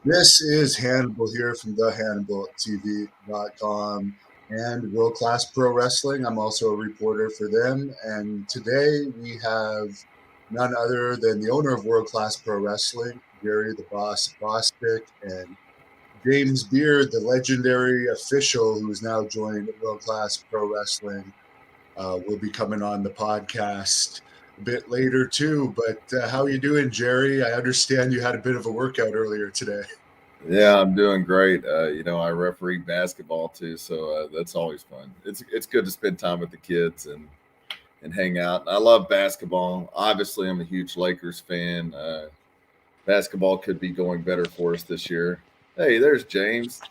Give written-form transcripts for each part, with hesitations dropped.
This is Hannibal here from thehannibaltv.com and World Class Pro Wrestling. I'm also a reporter for them. And today we have none other than the owner of World Class Pro Wrestling, Gary the Boss Bostic, and James Beard, the legendary official who is now joined World Class Pro Wrestling, will be coming on the podcast a bit later too. But how are you doing, Jerry? I understand you had a bit of a workout earlier today. Yeah, I'm doing great. I referee basketball too, so that's always fun. It's good to spend time with the kids and hang out. I love basketball. Obviously, I'm a huge Lakers fan. Basketball could be going better for us this year. Hey, there's James.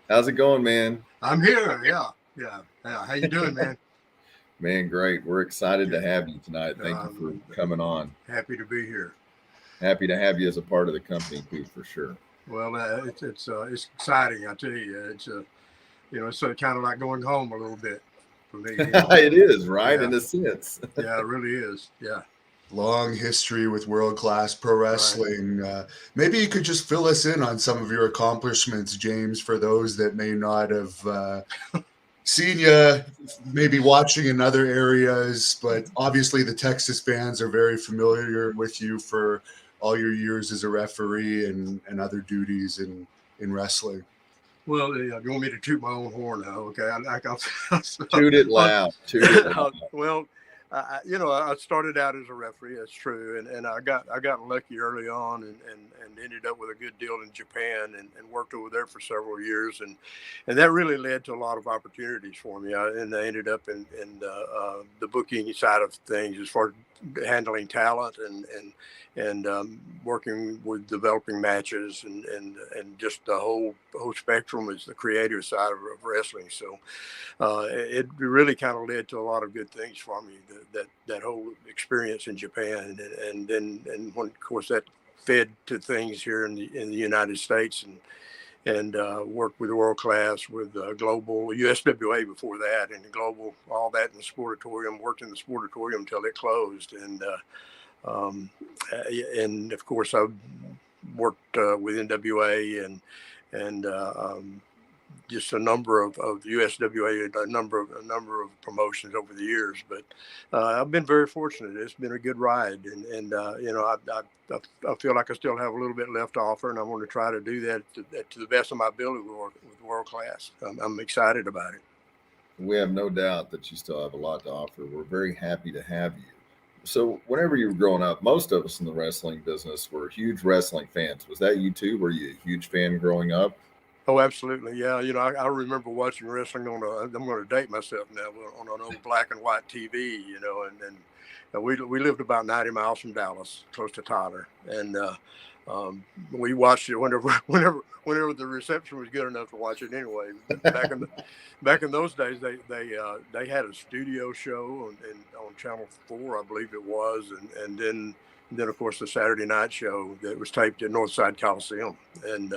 How's it going, man? I'm here. Yeah. How you doing, man? Man, great. We're excited to Good. have you tonight. Thank you for coming on. Happy to be here. Happy to have you as a part of the company too, for sure. Well, it's exciting. I tell you, it's kind of like going home a little bit for me. It is, right? Yeah. In a sense. Yeah, it really is. Yeah. Long history with World Class Pro Wrestling. Maybe you could just fill us in on some of your accomplishments, James, for those that may not have seen you, maybe watching in other areas. But obviously, the Texas fans are very familiar with you for all your years as a referee and other duties in wrestling. Well, yeah, you want me to toot my own horn now? Okay, Toot it loud. Toot it loud. Well, I started out as a referee. That's true, and I got lucky early on, and ended up with a good deal in Japan, and worked over there for several years, and that really led to a lot of opportunities for me. I ended up in the booking side of things as far as handling talent and working with developing matches and just the whole spectrum is the creative side of wrestling. So it really kind of led to a lot of good things for me, that whole experience in Japan, and when, of course, that fed to things here in the United States, and worked with World Class, with Global, USWA before that, and Global, all that in the Sportatorium. Worked in the Sportatorium until it closed, and of course I worked with NWA and just a number of USWA, a number of promotions over the years. But I've been very fortunate. It's been a good ride, and I feel like I still have a little bit left to offer, and I want to try to do that to the best of my ability with World Class. I'm excited about it. We have no doubt that you still have a lot to offer. We're very happy to have you. So, whenever you were growing up, most of us in the wrestling business were huge wrestling fans. Was that you too? Were you a huge fan growing up? Oh, absolutely. Yeah. I remember watching wrestling I'm going to date myself now, on an old black and white TV, and we lived about 90 miles from Dallas, close to Tyler. And we watched it whenever the reception was good enough to watch it anyway. Back in those days, they had a studio show on Channel 4, I believe it was. And then of course the Saturday night show that was taped at Northside Coliseum. And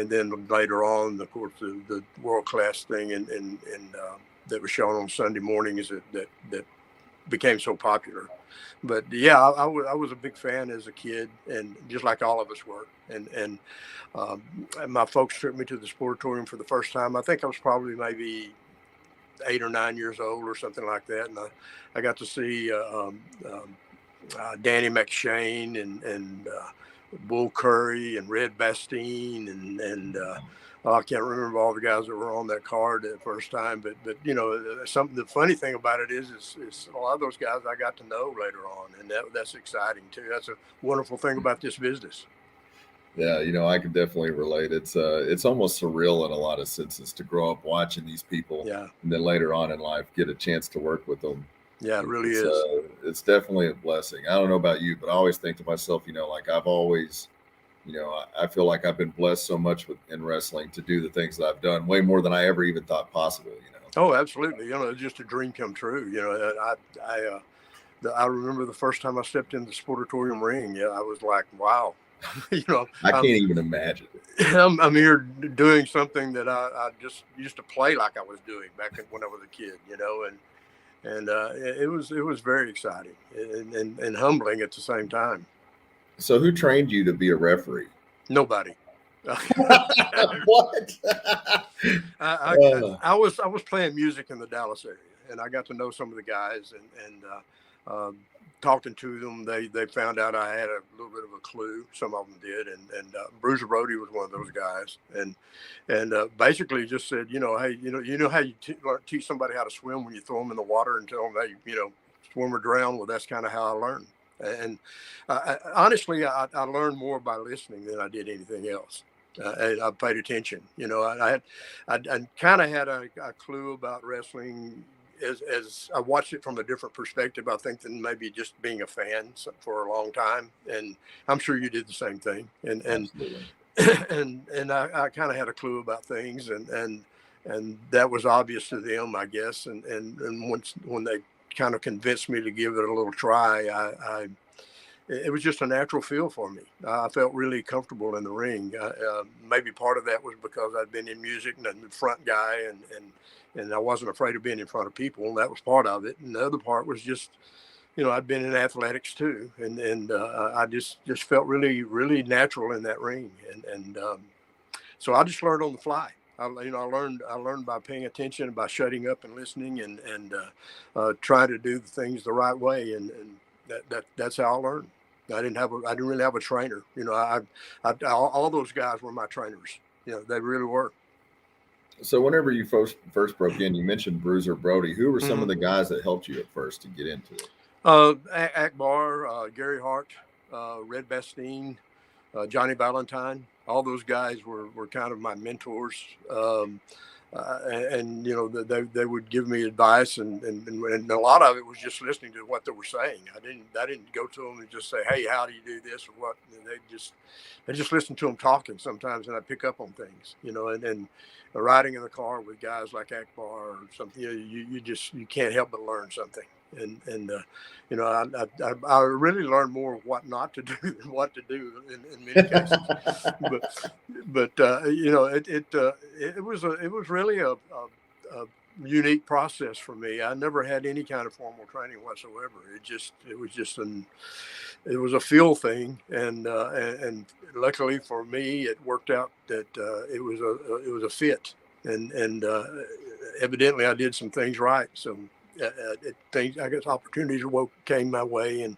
then later on, of course, the World Class thing and that was shown on Sunday mornings that became so popular. But yeah, I was a big fan as a kid, and just like all of us were. And my folks took me to the Sportatorium for the first time. I think I was probably maybe 8 or 9 years old or something like that, and I got to see Danny McShane and Bull Curry and Red Bastine and I can't remember all the guys that were on that card the first time, but the funny thing about it is a lot of those guys I got to know later on, and that's exciting too. That's a wonderful thing about this business. Yeah, I can definitely relate. It's almost surreal in a lot of senses to grow up watching these people, Yeah. and then later on in life get a chance to work with them. Yeah, it really is. It's definitely a blessing. I don't know about you, but I always think to myself, like I've always, I feel like I've been blessed so much in wrestling to do the things that I've done, way more than I ever even thought possible. Oh, absolutely. It's just a dream come true. I remember the first time I stepped in the Sportatorium ring. Yeah, I was like, wow. I can't even imagine. I'm here doing something that I just used to play like I was doing back when I was a kid, and it was very exciting and humbling at the same time. So, who trained you to be a referee? Nobody. What? I was playing music in the Dallas area, and I got to know some of the guys, and talking to them, they found out I had a little bit of a clue. Some of them did, and Bruiser Brody was one of those guys, and basically just said, hey, you know how you teach somebody how to swim when you throw them in the water and tell them they swim or drown. Well, that's kind of how I learned. And honestly, I learned more by listening than I did anything else. And I paid attention. I kind of had a clue about wrestling as I watched it from a different perspective, I think, than maybe just being a fan for a long time. And I'm sure you did the same thing. And and I kind of had a clue about things, and that was obvious to them, I guess. And when they kind of convinced me to give it a little try, it was just a natural feel for me. I felt really comfortable in the ring. Maybe part of that was because I'd been in music and I'm the front guy, and I wasn't afraid of being in front of people, and that was part of it. And the other part was just, I'd been in athletics too, and I just felt really, really natural in that ring, and so I just learned on the fly. I learned by paying attention, by shutting up and listening, and trying to do the things the right way, and that's how I learned. I didn't really have a trainer. All those guys were my trainers. They really were. So whenever you first broke in, you mentioned Bruiser Brody. Who were some of the guys that helped you at first to get into it? Akbar, Gary Hart, Red Bastine, Johnny Valentine. All those guys were kind of my mentors. And they would give me advice, and a lot of it was just listening to what they were saying. I didn't go to them and just say, hey, how do you do this or what? And I just listened to them talking sometimes, and I pick up on things, and riding in the car with guys like Akbar or something, you can't help but learn something. And I really learned more of what not to do than what to do in many cases. but it was really a unique process for me. I never had any kind of formal training whatsoever. It was a feel thing, and luckily for me, it worked out that it was a fit, and evidently I did some things right. So. I guess opportunities came my way, and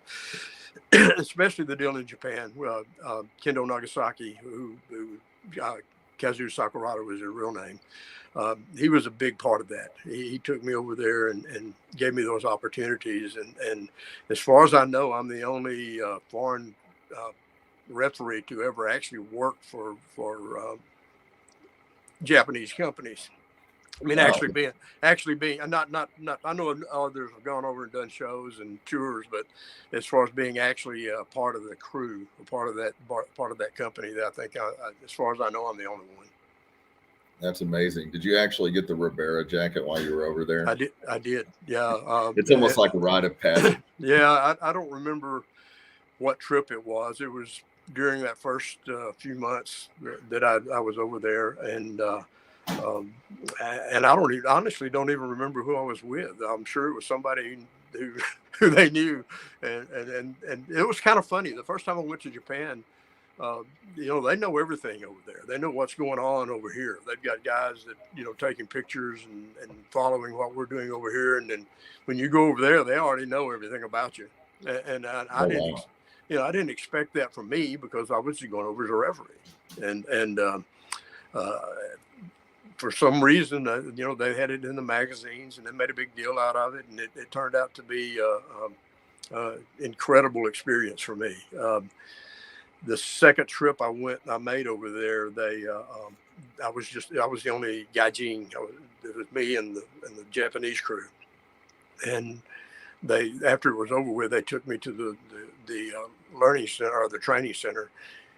especially the deal in Japan. Kendo Nagasaki, who Kazuo Sakurada was his real name. He was a big part of that. He took me over there and gave me those opportunities. And as far as I know, I'm the only foreign referee to ever actually work for Japanese companies. I mean, actually being, not. I know others have gone over and done shows and tours, but as far as being actually a part of the crew, a part of that company, that I think, as far as I know, I'm the only one. That's amazing. Did you actually get the Ribera jacket while you were over there? I did. Yeah. It's almost like a rite of passage. Yeah, I don't remember what trip it was. It was during that first few months that I was over there, and I honestly don't even remember who I was with. I'm sure it was somebody who they knew, and it was kind of funny. The first time I went to Japan, they know everything over there. They know what's going on over here. They've got guys that taking pictures and following what we're doing over here. And then when you go over there, they already know everything about you. And I didn't expect that from me, because I was just going over as a referee, and for some reason, they had it in the magazines, and they made a big deal out of it, and it turned out to be incredible experience for me. The second trip I made over there, I was the only gaijin. It was me and the Japanese crew, and after it was over with, they took me to the learning center, or the training center,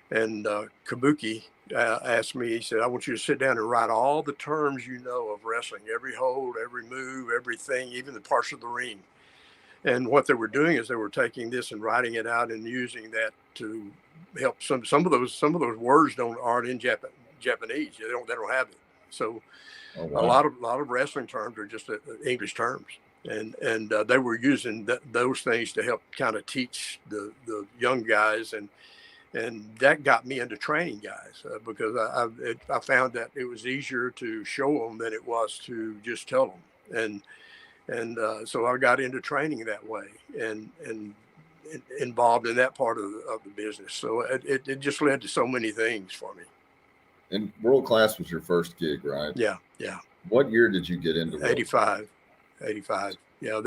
and Kabuki asked me, he said, I want you to sit down and write all the terms of wrestling, every hold, every move, everything, even the parts of the ring. And what they were doing is they were taking this and writing it out and using that to help. Some of those words aren't in Japanese. They don't have it. So a lot of wrestling terms are just English terms. And they were using those things to help kind of teach the young guys. And And that got me into training guys because I found that it was easier to show them than it was to just tell them. So I got into training that way and involved in that part of the business. So it just led to so many things for me. And World Class was your first gig, right? Yeah. Yeah. What year did you get into World 85. 85. Yeah.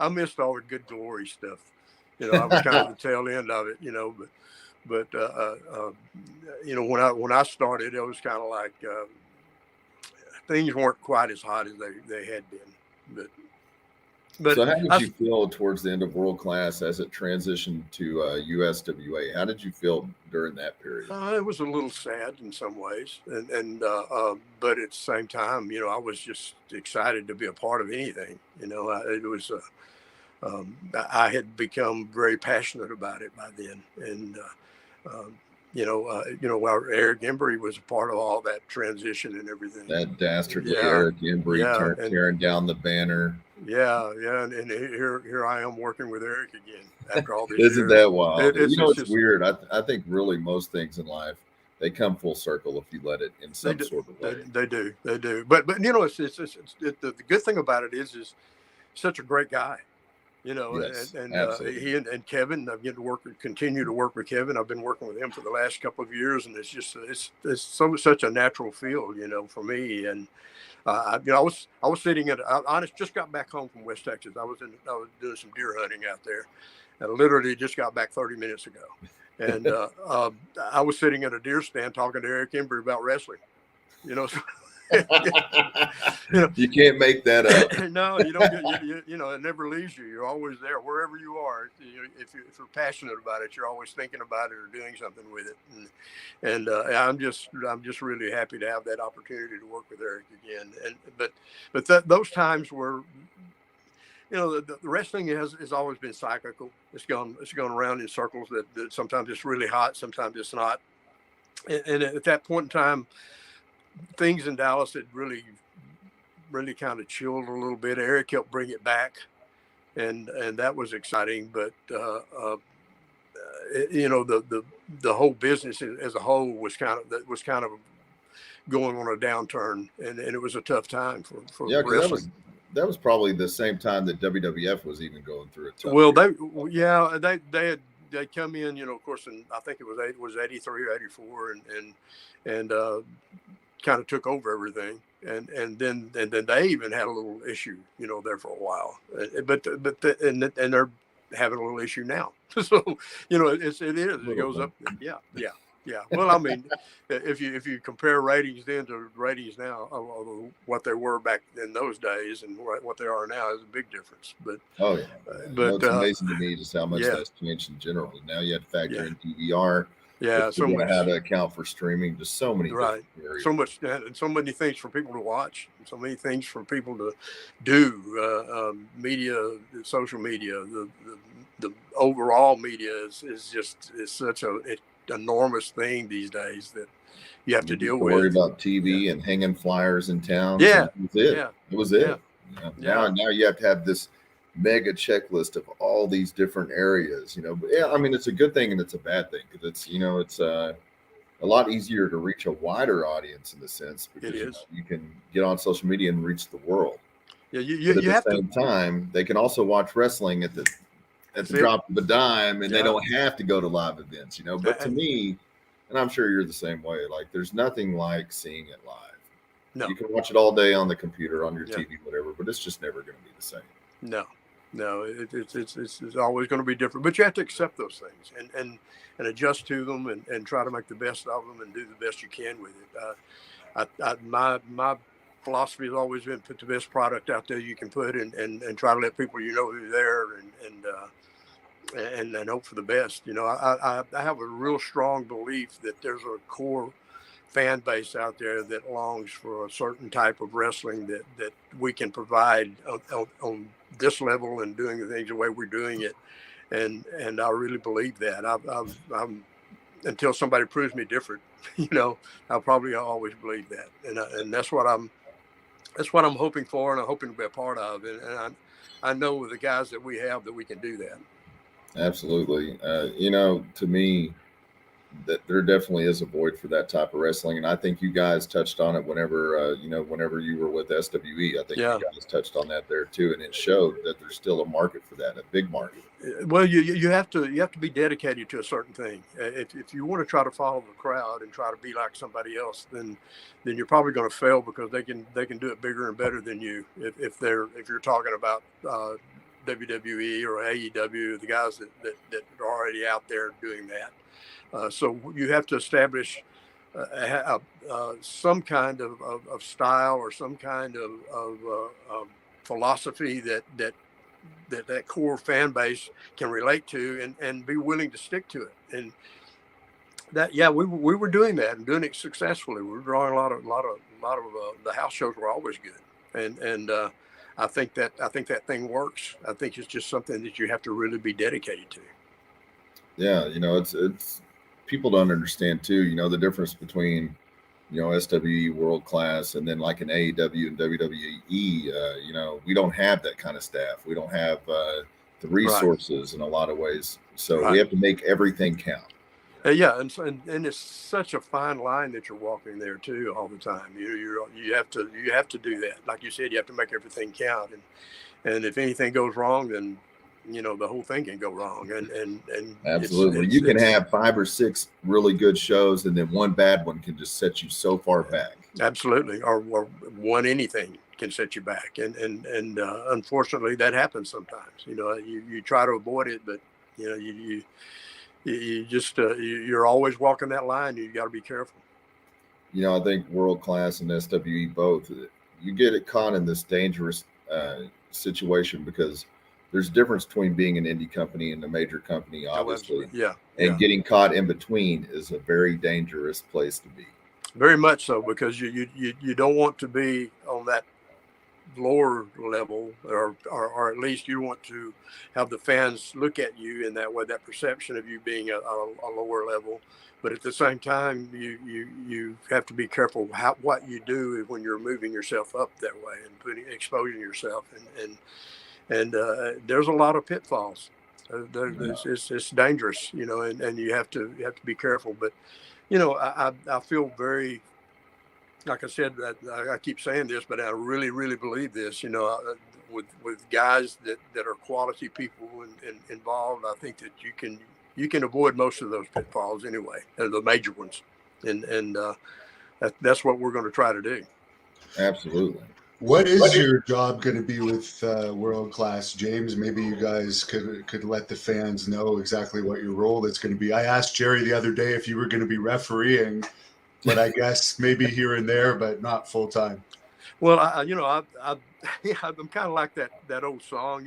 I missed all the good glory stuff. You know, I was kind of the tail end of it, you know, but you know, when I started, it was kind of like things weren't quite as hot as they had been. But so how did you feel towards the end of World Class as it transitioned to USWA? How did you feel during that period? It was a little sad in some ways, but at the same time, you know, I was just excited to be a part of anything. You know, I had become very passionate about it by then, and Eric Embry was a part of all that transition and everything. That dastardly Eric Embry tearing down the banner. Yeah, and here I am working with Eric again after all these Isn't years. that wild? It's weird. I think really most things in life, they come full circle if you let it in some sort of way. They do. But you know, the good thing about it is such a great guy. You know, yes, and he and Kevin, I've get to continue to work with Kevin. I've been working with him for the last couple of years, and it's just such a natural field, you know, for me. And you know, I was sitting at I just got back home from West Texas. I was doing some deer hunting out there, and I literally just got back 30 minutes ago. And I was sitting at a deer stand talking to Eric Embry about wrestling. You know. You can't make that up. No, you don't get, you know, it never leaves you. You're always there wherever you are. If you're passionate about it, you're always thinking about it or doing something with it. And I'm just really happy to have that opportunity to work with Eric again. But those times were, you know, the wrestling has always been cyclical. It's gone around in circles that sometimes it's really hot, sometimes it's not. And at that point in time, things in Dallas had really kind of chilled a little bit. Eric helped bring it back, and that was exciting. But you know, the whole business as a whole was kind of going on a downturn, and it was a tough time for wrestling. That was probably the same time that WWF was even going through it. Well, they come in, you know, of course, and I think it was 83 or 84, and kind of took over everything, and then they even had a little issue, you know, there for a while, but they're having a little issue now. So, you know, it goes up. Yeah. Well, I mean, if you compare ratings then to ratings now, what they were back in those days and what they are now is a big difference. But it's amazing to me just how much that's changed in general. Now you have to factor in DVR. Yeah, so much. How to account for streaming, just so many areas. So much, and so many things for people to watch, and so many things for people to do. Media, social media, the overall media is such an enormous thing these days that you have to deal with. Worry about TV and hanging flyers in town. Yeah, it was it. Now you have to have this mega checklist of all these different areas, you know. But I mean, it's a good thing and it's a bad thing because it's, you know, it's a lot easier to reach a wider audience in the sense because you can get on social media and reach the world. Yeah, you at the same time, they can also watch wrestling at the drop of a dime, and they don't have to go to live events, you know. But to me, and I'm sure you're the same way, like there's nothing like seeing it live. No, you can watch it all day on the computer, on your TV, whatever, but it's just never going to be the same. No, it's always going to be different, but you have to accept those things and adjust to them and try to make the best of them and do the best you can with it. My philosophy has always been put the best product out there you can put and try to let people you know who are there and hope for the best. You know, I have a real strong belief that there's a core fan base out there that longs for a certain type of wrestling that we can provide on this level and doing the things the way we're doing it. And I really believe that. I'm until somebody proves me different, you know, I'll probably always believe that. And that's what I'm hoping for, and I'm hoping to be a part of. And I know with the guys that we have that we can do that. Absolutely. To me, that there definitely is a void for that type of wrestling, and I think you guys touched on it whenever you were with SWE. I think you Yeah. guys touched on that there too, and it showed that there's still a market for that, a big market. Well, you have to be dedicated to a certain thing. If you want to try to follow the crowd and try to be like somebody else, then you're probably going to fail, because they can do it bigger and better than you. If you're talking about WWE or AEW, the guys that are already out there doing that. So you have to establish some kind of style, or some kind of philosophy that core fan base can relate to, and be willing to stick to it. And that, yeah, we were doing that and doing it successfully. We were drawing a lot of the house shows were always good, and I think that thing works. I think it's just something that you have to really be dedicated to. Yeah, it's people don't understand too. The difference between SWE World Class and then like an AEW and WWE. We don't have that kind of staff. We don't have the Right. resources in a lot of ways, so we Right. have to make everything count. Yeah, and it's such a fine line that you're walking there too all the time. You have to do that. Like you said, you have to make everything count, and if anything goes wrong, then the whole thing can go wrong. And Absolutely, you can have 5 or 6 really good shows, and then one bad one can just set you so far back. Absolutely, or one anything can set you back, and unfortunately that happens sometimes. You try to avoid it, but you just you're always walking that line. You got to be careful. I think World Class and SWE both, you get it caught in this dangerous situation, because there's a difference between being an indie company and a major company, obviously. Yeah. And getting caught in between is a very dangerous place to be. Very much so, because you don't want to be on that lower level, or at least you want to have the fans look at you in that way, that perception of you being a lower level. But at the same time, you have to be careful what you do when you're moving yourself up that way and exposing yourself, and there's a lot of pitfalls. It's dangerous, and you have to be careful. But I feel very, like I said, I keep saying this, but I really, really believe this. With guys that are quality people involved, I think that you can avoid most of those pitfalls anyway, the major ones, and that's what we're going to try to do. Absolutely. What is your job going to be with World Class, James? Maybe you guys could let the fans know exactly what your role is going to be. I asked Jerry the other day if you were going to be refereeing, but I guess maybe here and there, but not full time. Well, I'm kind of like that old song.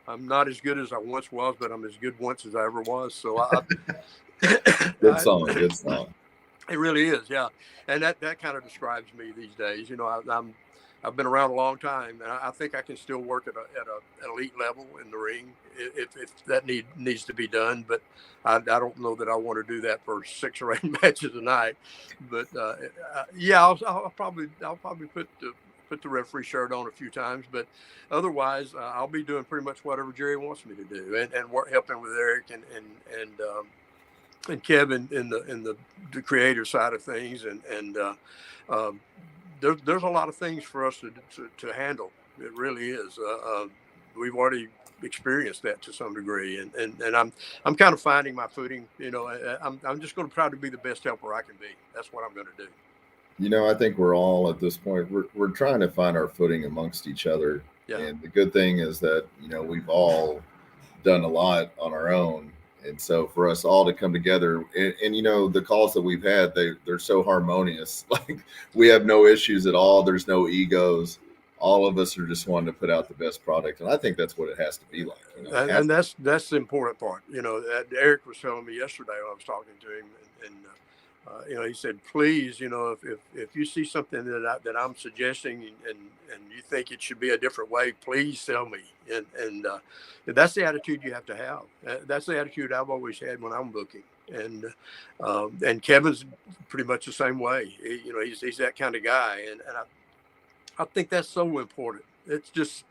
I'm not as good as I once was, but I'm as good once as I ever was. So Good song. Good song. It really is, yeah. And that kind of describes me these days. I've been around a long time, and I think I can still work at an elite level in the ring if that needs to be done. But I don't know that I want to do that for 6 or 8 matches a night. But yeah, I'll probably put the referee shirt on a few times, but otherwise I'll be doing pretty much whatever Jerry wants me to do, and helping with Eric and Kevin in the creative side of things, and there's a lot of things for us to handle. It really is. We've already experienced that to some degree, and I'm kind of finding my footing. I'm just going to try to be the best helper I can be. That's what I'm going to do. I think we're all at this point, we're trying to find our footing amongst each other. Yeah. And the good thing is that, we've all done a lot on our own. And so for us all to come together and the calls that we've had, they're so harmonious. Like, we have no issues at all. There's no egos. All of us are just wanting to put out the best product. And I think that's what it has to be like. And that's the important part. Eric was telling me yesterday when I was talking to him, and he said, please, if you see something that I'm suggesting and you think it should be a different way, please tell me. And that's the attitude you have to have. That's the attitude I've always had when I'm booking. And Kevin's pretty much the same way. He's that kind of guy. And I think that's so important. It's just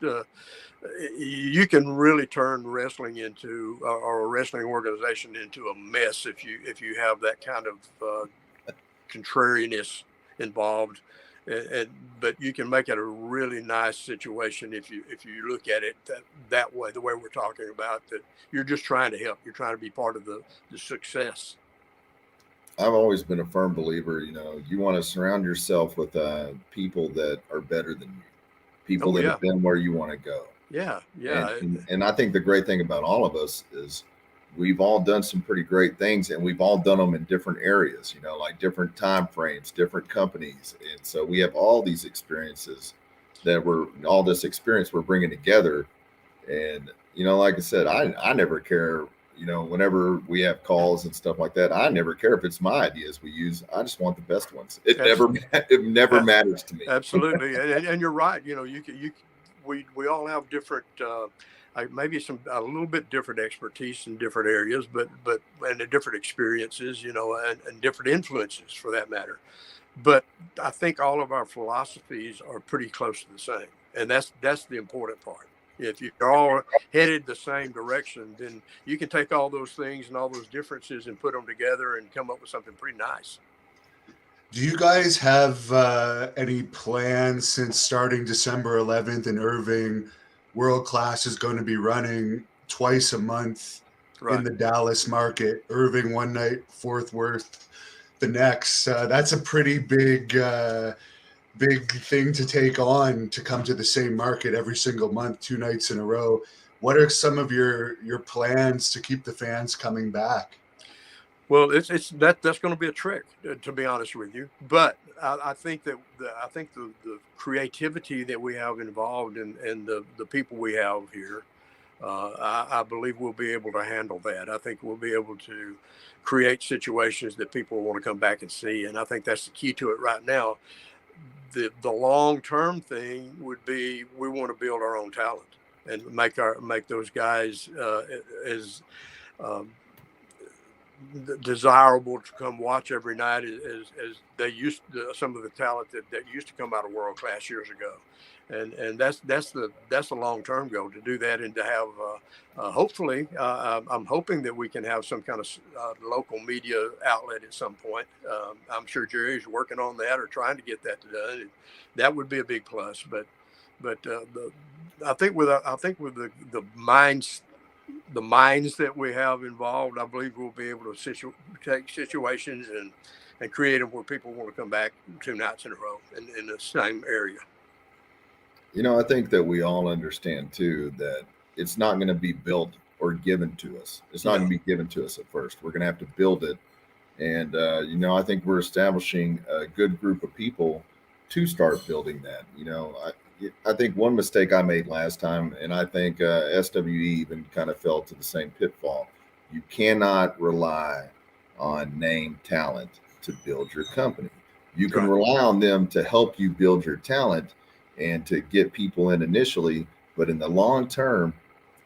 you can really turn wrestling into or a wrestling organization into a mess if you have that kind of contrariness involved. But you can make it a really nice situation if you look at it that way, the way we're talking about, that you're just trying to help. You're trying to be part of the success. I've always been a firm believer, you want to surround yourself with people that are better than you, people Oh that yeah, have been where you want to go. yeah, And, yeah. and I think the great thing about all of us is we've all done some pretty great things, and we've all done them in different areas, like different time frames, different companies. And so we have all these experiences all this experience we're bringing together. And, like I said, I never care, whenever we have calls and stuff like that, I never care if it's my ideas we use. I just want the best ones. It never matters to me. Absolutely, and you're right. We all have different, maybe a little bit different expertise in different areas, but and different experiences, and different influences for that matter. But I think all of our philosophies are pretty close to the same, and that's the important part. If you're all headed the same direction, then you can take all those things and all those differences and put them together and come up with something pretty nice. Do you guys have any plans, since starting December 11th in Irving, World Class is going to be running twice a month in the Dallas market? Irving one night, Fort Worth the next. That's a pretty big thing to take on, to come to the same market every single month, 2 nights in a row. What are some of your plans to keep the fans coming back? Well, that's going to be a trick, to be honest with you. But I think that the creativity that we have involved and the people we have here, I believe we'll be able to handle that. I think we'll be able to create situations that people want to come back and see, and I think that's the key to it right now. The long-term thing would be, we want to build our own talent and make those guys as desirable to come watch every night as they used to, some of the talent that used to come out of World Class years ago. And that's the long-term goal, to do that, and to have hopefully I'm hoping that we can have some kind of local media outlet at some point. I'm sure Jerry's working on that, or trying to get that done. That would be a big plus. But I think with the minds that we have involved, I believe we'll be able to take situations and create them where people want to come back 2 nights in a row in the same area. I think that we all understand too that it's not going to be built or given to us. It's not going to be given to us at first. We're going to have to build it. And, I think we're establishing a good group of people to start building that. I think one mistake I made last time, and I think SWE even kind of fell to the same pitfall. You cannot rely on name talent to build your company. You can rely on them to help you build your talent and to get people in initially, but in the long term,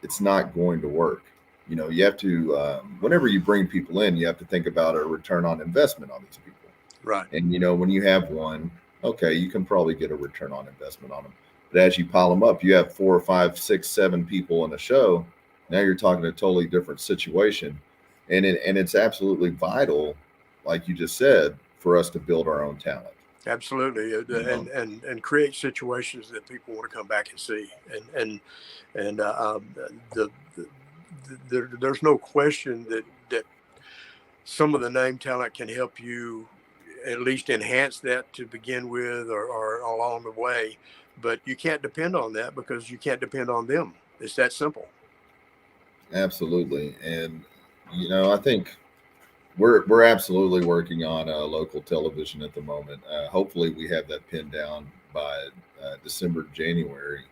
it's not going to work. You have to, whenever you bring people in, you have to think about a return on investment on these people. Right. And, when you have one, okay, you can probably get a return on investment on them. But as you pile them up, you have 4 or 5, 6, 7 people in a show. Now you're talking a totally different situation. And it's absolutely vital, like you just said, for us to build our oんtalent. Absolutely, and create situations that people want to come back and see, and there's no question that some of the name talent can help you at least enhance that to begin with, or along the way. But you can't depend on that, because you can't depend on them. It's that simple. Absolutely, and I think we're absolutely working on local television at the moment. Hopefully, we have that pinned down by December, January.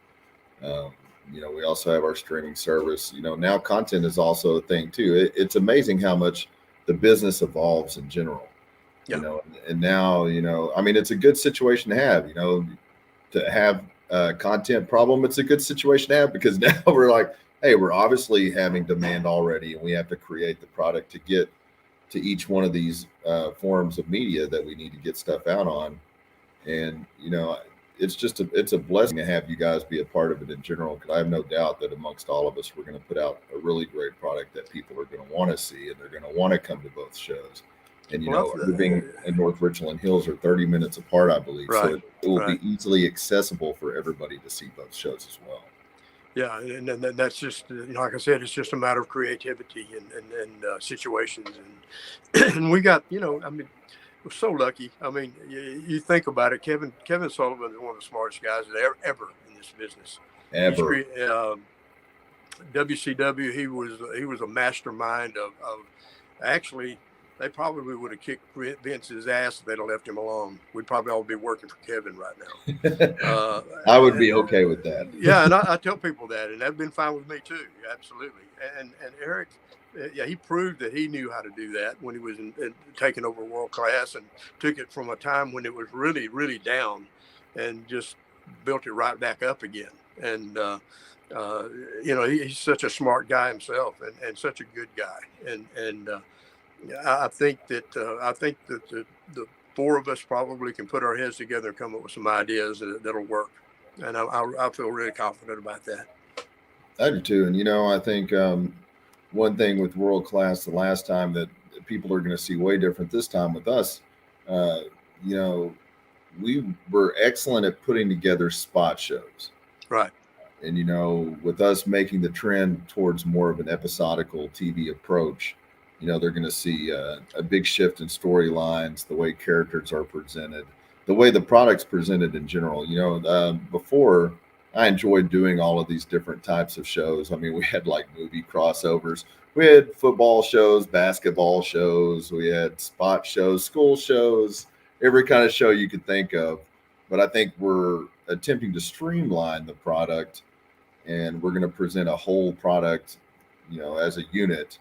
We also have our streaming service. Now content is also a thing too. It's amazing how much the business evolves in general. Yeah. And now I mean, it's a good situation to have. To have a content problem, it's a good situation to have, because now we're like, hey, we're obviously having demand already, and we have to create the product to get to each one of these forms of media that we need to get stuff out on. And it's a blessing to have you guys be a part of it in general, because I have no doubt that amongst all of us, we're going to put out a really great product that people are going to want to see, and they're going to want to come to both shows. And everything in North Richland Hills are 30 minutes apart, I believe, right, so it will be easily accessible for everybody to see both shows as well. Yeah, and that's just, like I said, it's just a matter of creativity and situations, and we got, I mean, we're so lucky. I mean, you think about it. Kevin Sullivan is one of the smartest guys ever in this business. Ever. WCW, he was a mastermind of actually. They probably would have kicked Vince's ass if they'd have left him alone. We'd probably all be working for Kevin right now. I would be okay with that. Yeah, and I tell people that, and that'd been fine with me too. Absolutely. And Eric, he proved that he knew how to do that when he was taking over World Class, and took it from a time when it was really, really down, and just built it right back up again. And he's such a smart guy himself, and such a good guy, and I think that the four of us probably can put our heads together and come up with some ideas that'll work, and I feel really confident about that. I do too, and I think one thing with World Class, the last time that people are going to see way different this time with us, we were excellent at putting together spot shows, right? And with us making the trend towards more of an episodical TV approach, they're going to see a big shift in storylines, the way characters are presented, the way the product's presented in general. Before, I enjoyed doing all of these different types of shows. I mean, we had like movie crossovers. We had football shows, basketball shows. We had spot shows, school shows, every kind of show you could think of. But I think we're attempting to streamline the product, and we're going to present a whole product, as a unit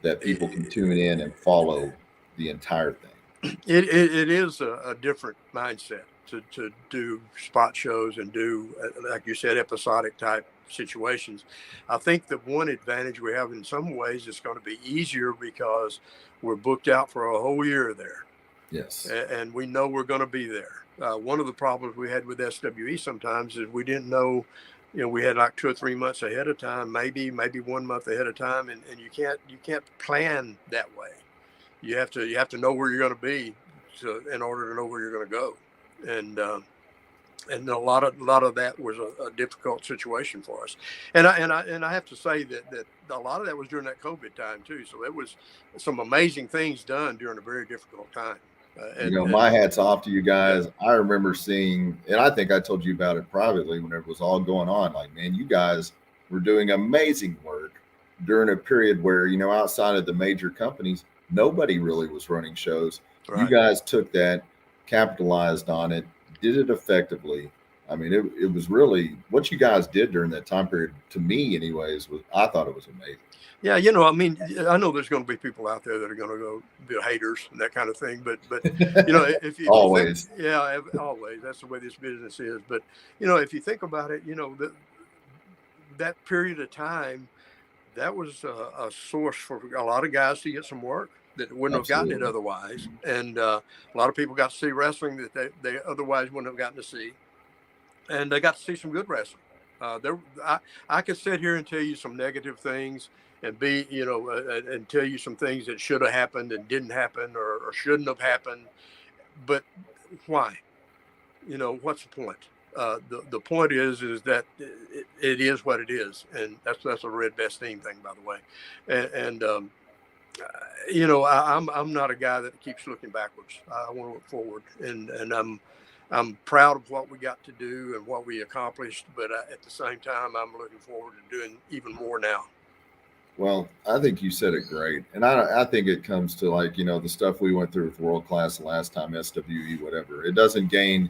that people can tune in and follow the entire thing. It is a different mindset to do spot shows and do, like you said, episodic type situations. I think the one advantage we have in some ways is going to be easier because we're booked out for a whole year there. Yes. And we know we're going to be there. One of the problems we had with SWE sometimes is we didn't know, we had like 2 or 3 months ahead of time, maybe 1 month ahead of time. And you can't plan that way. You have to know where you're going to be in order to know where you're going to go. And a lot of that was a difficult situation for us. And I have to say that a lot of that was during that COVID time too. So it was some amazing things done during a very difficult time. My hat's off to you guys. I remember seeing, and I think I told you about it privately when it was all going on. Like, man, you guys were doing amazing work during a period where, outside of the major companies, nobody really was running shows. Right. You guys took that, capitalized on it, did it effectively. I mean, it was really what you guys did during that time period. To me, anyways, I thought it was amazing. Yeah, I know there's going to be people out there that are going to go be haters and that kind of thing, but if you always, always, that's the way this business is. But if you think about it, that period of time, that was a source for a lot of guys to get some work that wouldn't Absolutely. Have gotten it otherwise, and a lot of people got to see wrestling that they otherwise wouldn't have gotten to see, and they got to see some good wrestling. I could sit here and tell you some negative things, and and tell you some things that should have happened and didn't happen or shouldn't have happened. But why? What's the point? The point is that it is what it is. And that's a Red Best theme thing, by the way. I'm not a guy that keeps looking backwards. I want to look forward, and I'm proud of what we got to do and what we accomplished. But at the same time, I'm looking forward to doing even more now. Well, I think you said it great. And I think it comes to the stuff we went through with World Class the last time, SWE, whatever. It doesn't gain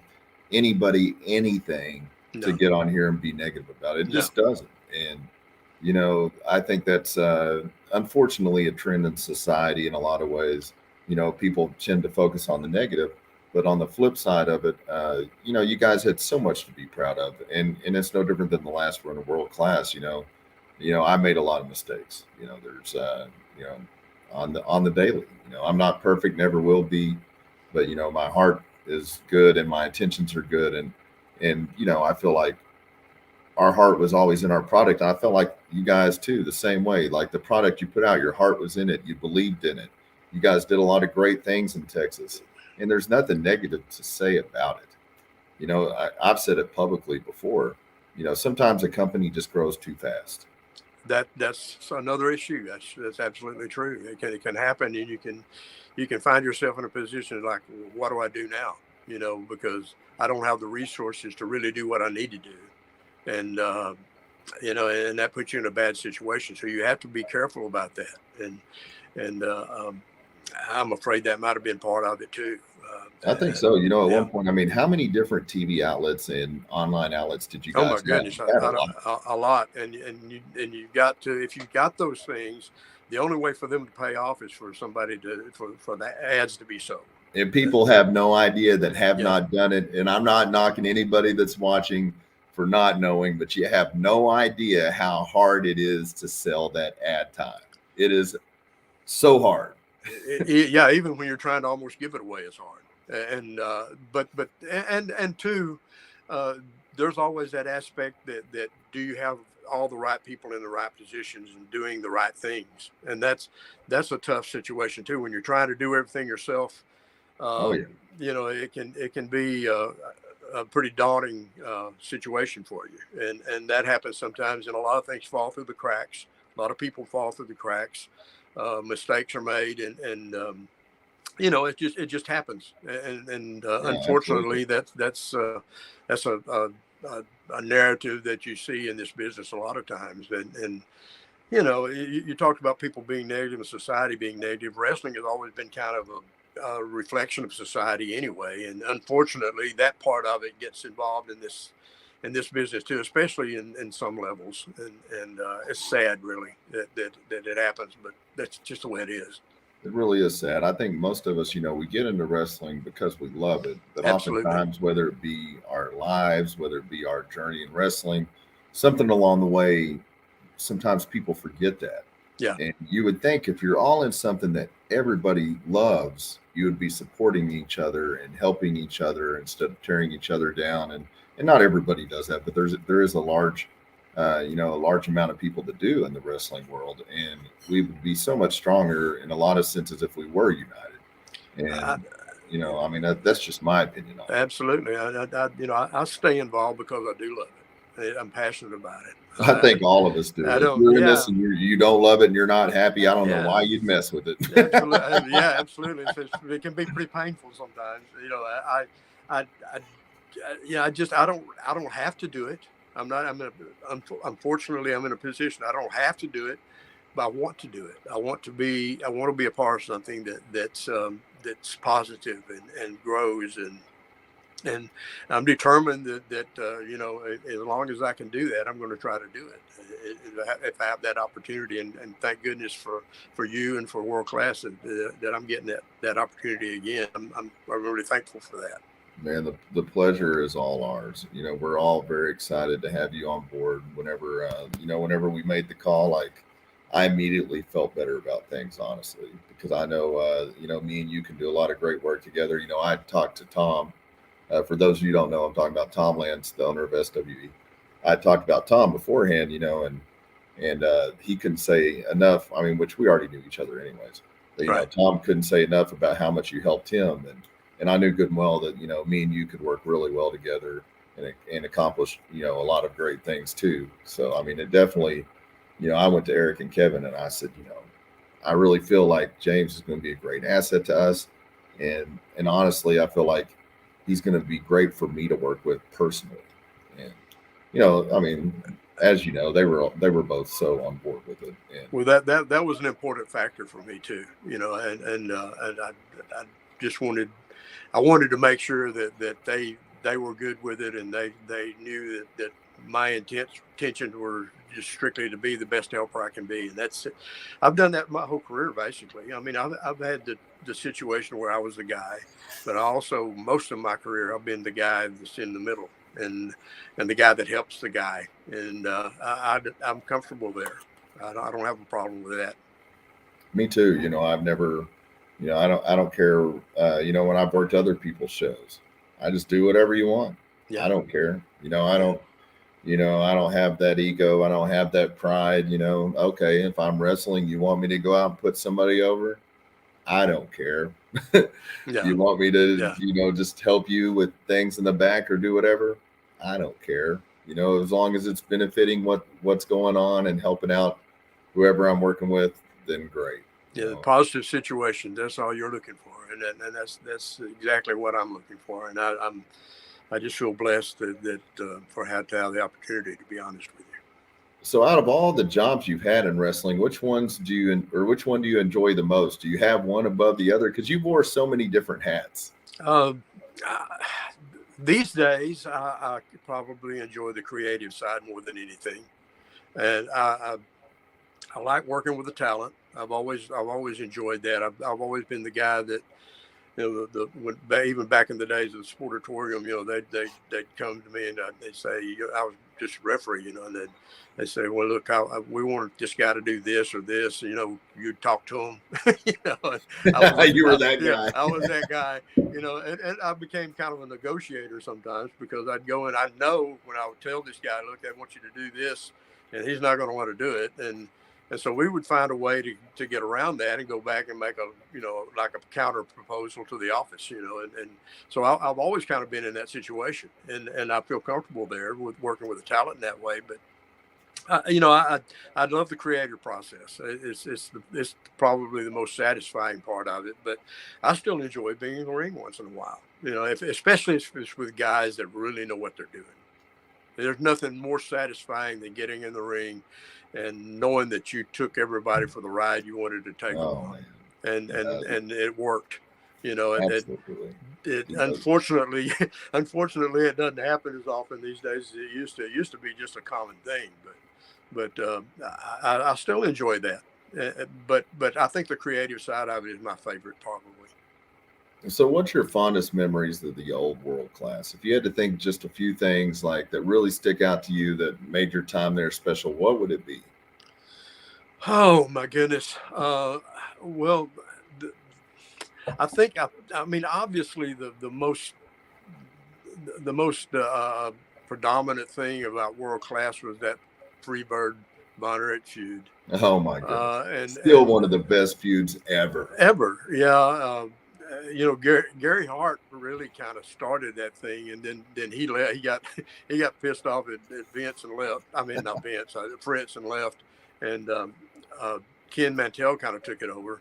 anybody anything to get on here and be negative about it. It just doesn't. And, I think that's unfortunately a trend in society in a lot of ways. People tend to focus on the negative. But on the flip side of it, you guys had so much to be proud of. And it's no different than the last run of World Class, I made a lot of mistakes. There's, on the daily. I'm not perfect, never will be, but my heart is good and my intentions are good, and And I feel like our heart was always in our product. I felt like you guys too, the same way. Like the product you put out, your heart was in it. You believed in it. You guys did a lot of great things in Texas, and there's nothing negative to say about it. I've said it publicly before. Sometimes a company just grows too fast. That's another issue. That's absolutely true. It can happen, and you can find yourself in a position like, well, what do I do now? Because I don't have the resources to really do what I need to do, and and that puts you in a bad situation. So you have to be careful about that, and I'm afraid that might have been part of it too. I think so. At Yeah. one point, I mean, how many different TV outlets and online outlets did you Oh guys my have? goodness, You had a lot. a lot, and you've got to, if you've got those things, the only way for them to pay off is for somebody for the ads to be sold. And people have no idea that have Yeah. not done it. And I'm not knocking anybody that's watching for not knowing, but you have no idea how hard it is to sell that ad time. It is so hard. Yeah, even when you're trying to almost give it away, it's hard. And two, there's always that aspect that do you have all the right people in the right positions and doing the right things, and that's a tough situation too when you're trying to do everything yourself. Oh yeah. It can be a pretty daunting situation for you, and that happens sometimes, and a lot of things fall through the cracks. A lot of people fall through the cracks. Mistakes are made, and it just happens, and unfortunately that's a narrative that you see in this business a lot of times. And you talked about people being negative and society being negative. Wrestling has always been kind of a reflection of society anyway, and unfortunately that part of it gets involved in this business too, especially in some levels, and it's sad really that it happens, but that's just the way it is. It really is sad. I think most of us, we get into wrestling because we love it. But Absolutely. oftentimes, whether it be our lives, whether it be our journey in wrestling, something along the way, sometimes people forget that. Yeah. And you would think if you're all in something that everybody loves, you would be supporting each other and helping each other instead of tearing each other down. And not everybody does that, but there is a large amount of people that do in the wrestling world, and we would be so much stronger in a lot of senses if we were united. And I mean, that's just my opinion on it. Absolutely. I stay involved because I do love it. I'm passionate about it. I think all of us do. I If don't- you're in yeah. this and you don't love it and you're not happy, I don't Yeah. know why you'd mess with it. Absolutely. Yeah, absolutely. It can be pretty painful sometimes. I don't have to do it. Unfortunately, I'm in a position I don't have to do it, but I want to do it. I want to be a part of something that's positive and grows, and I'm determined that as long as I can do that, I'm going to try to do it. If I have that opportunity, and thank goodness for you and for World Class that I'm getting that opportunity again. I'm really thankful for that. Man, the pleasure is all ours. We're all very excited to have you on board. Whenever we made the call, like I immediately felt better about things, honestly, because I know, me and you can do a lot of great work together. I talked to Tom. For those of you who don't know, I'm talking about Tom Lance, the owner of SWE. I talked about Tom beforehand, and he couldn't say enough. I mean, which we already knew each other anyways. But, Right. Tom couldn't say enough about how much you helped him, and I knew good and well that me and you could work really well together and accomplish a lot of great things too. So I mean, it definitely, I went to Eric and Kevin and I said, I really feel like James is going to be a great asset to us, and honestly, I feel like he's going to be great for me to work with personally. And I mean, as you know, they were both so on board with it. And Well, that was an important factor for me too. And I just wanted to make sure that they were good with it, and they knew that my intentions were just strictly to be the best helper I can be, and that's it. I've done that my whole career basically. I mean, I've had the situation where I was the guy, but I also most of my career I've been the guy that's in the middle and the guy that helps the guy, and I'm comfortable there. I don't have a problem with that. me too. I've never, I don't care. When I've worked other people's shows, I just do whatever you want. I don't care. I don't have that ego. I don't have that pride. Okay, if I'm wrestling, you want me to go out and put somebody over? I don't care. Yeah. You want me to, Yeah. just help you with things in the back or do whatever? I don't care. As long as it's benefiting what's going on and helping out whoever I'm working with, then great. Yeah, the positive situation. That's all you're looking for, and that's exactly what I'm looking for. And I just feel blessed that for how to have the opportunity. To be honest with you. So out of all the jobs you've had in wrestling, which one do you enjoy the most? Do you have one above the other? Because you wore so many different hats. Uh, these days, I probably enjoy the creative side more than anything, and I like working with the talent. I've always enjoyed that. I've always been the guy that, even back in the days of the sportatorium, they'd come to me and they'd say, I was just a referee, and they say, well, look, we want this guy to do this or this. You'd talk to him. You were that guy. I was that guy. And I became kind of a negotiator sometimes, because I'd go and I know when I would tell this guy, look, I want you to do this, and he's not going to want to do it, and so we would find a way to get around that and go back and make like a counter proposal to the office, and so I've always kind of been in that situation, and I feel comfortable there with working with the talent in that way. But I love the creative process. It's probably the most satisfying part of it. But I still enjoy being in the ring once in a while. Especially if it's with guys that really know what they're doing. There's nothing more satisfying than getting in the ring and knowing that you took everybody for the ride you wanted to take them on, and it worked. Absolutely. Unfortunately, it doesn't happen as often these days as it used to. It used to be just a common thing, but I still enjoy that. But I think the creative side of it is my favorite, probably. So what's your fondest memories of the old world class? If you had to think just a few things like that really stick out to you that made your time there special, what would it be? Oh my goodness. Well, I think I mean obviously the most predominant thing about world class was that Freebird Von Erich feud. Oh my goodness! And still one of the best feuds ever. Yeah. Gary Hart really kind of started that thing, and then he left. He got pissed off at Vince and left. I mean, not Vince, Fritz, and left. And Ken Mantell kind of took it over.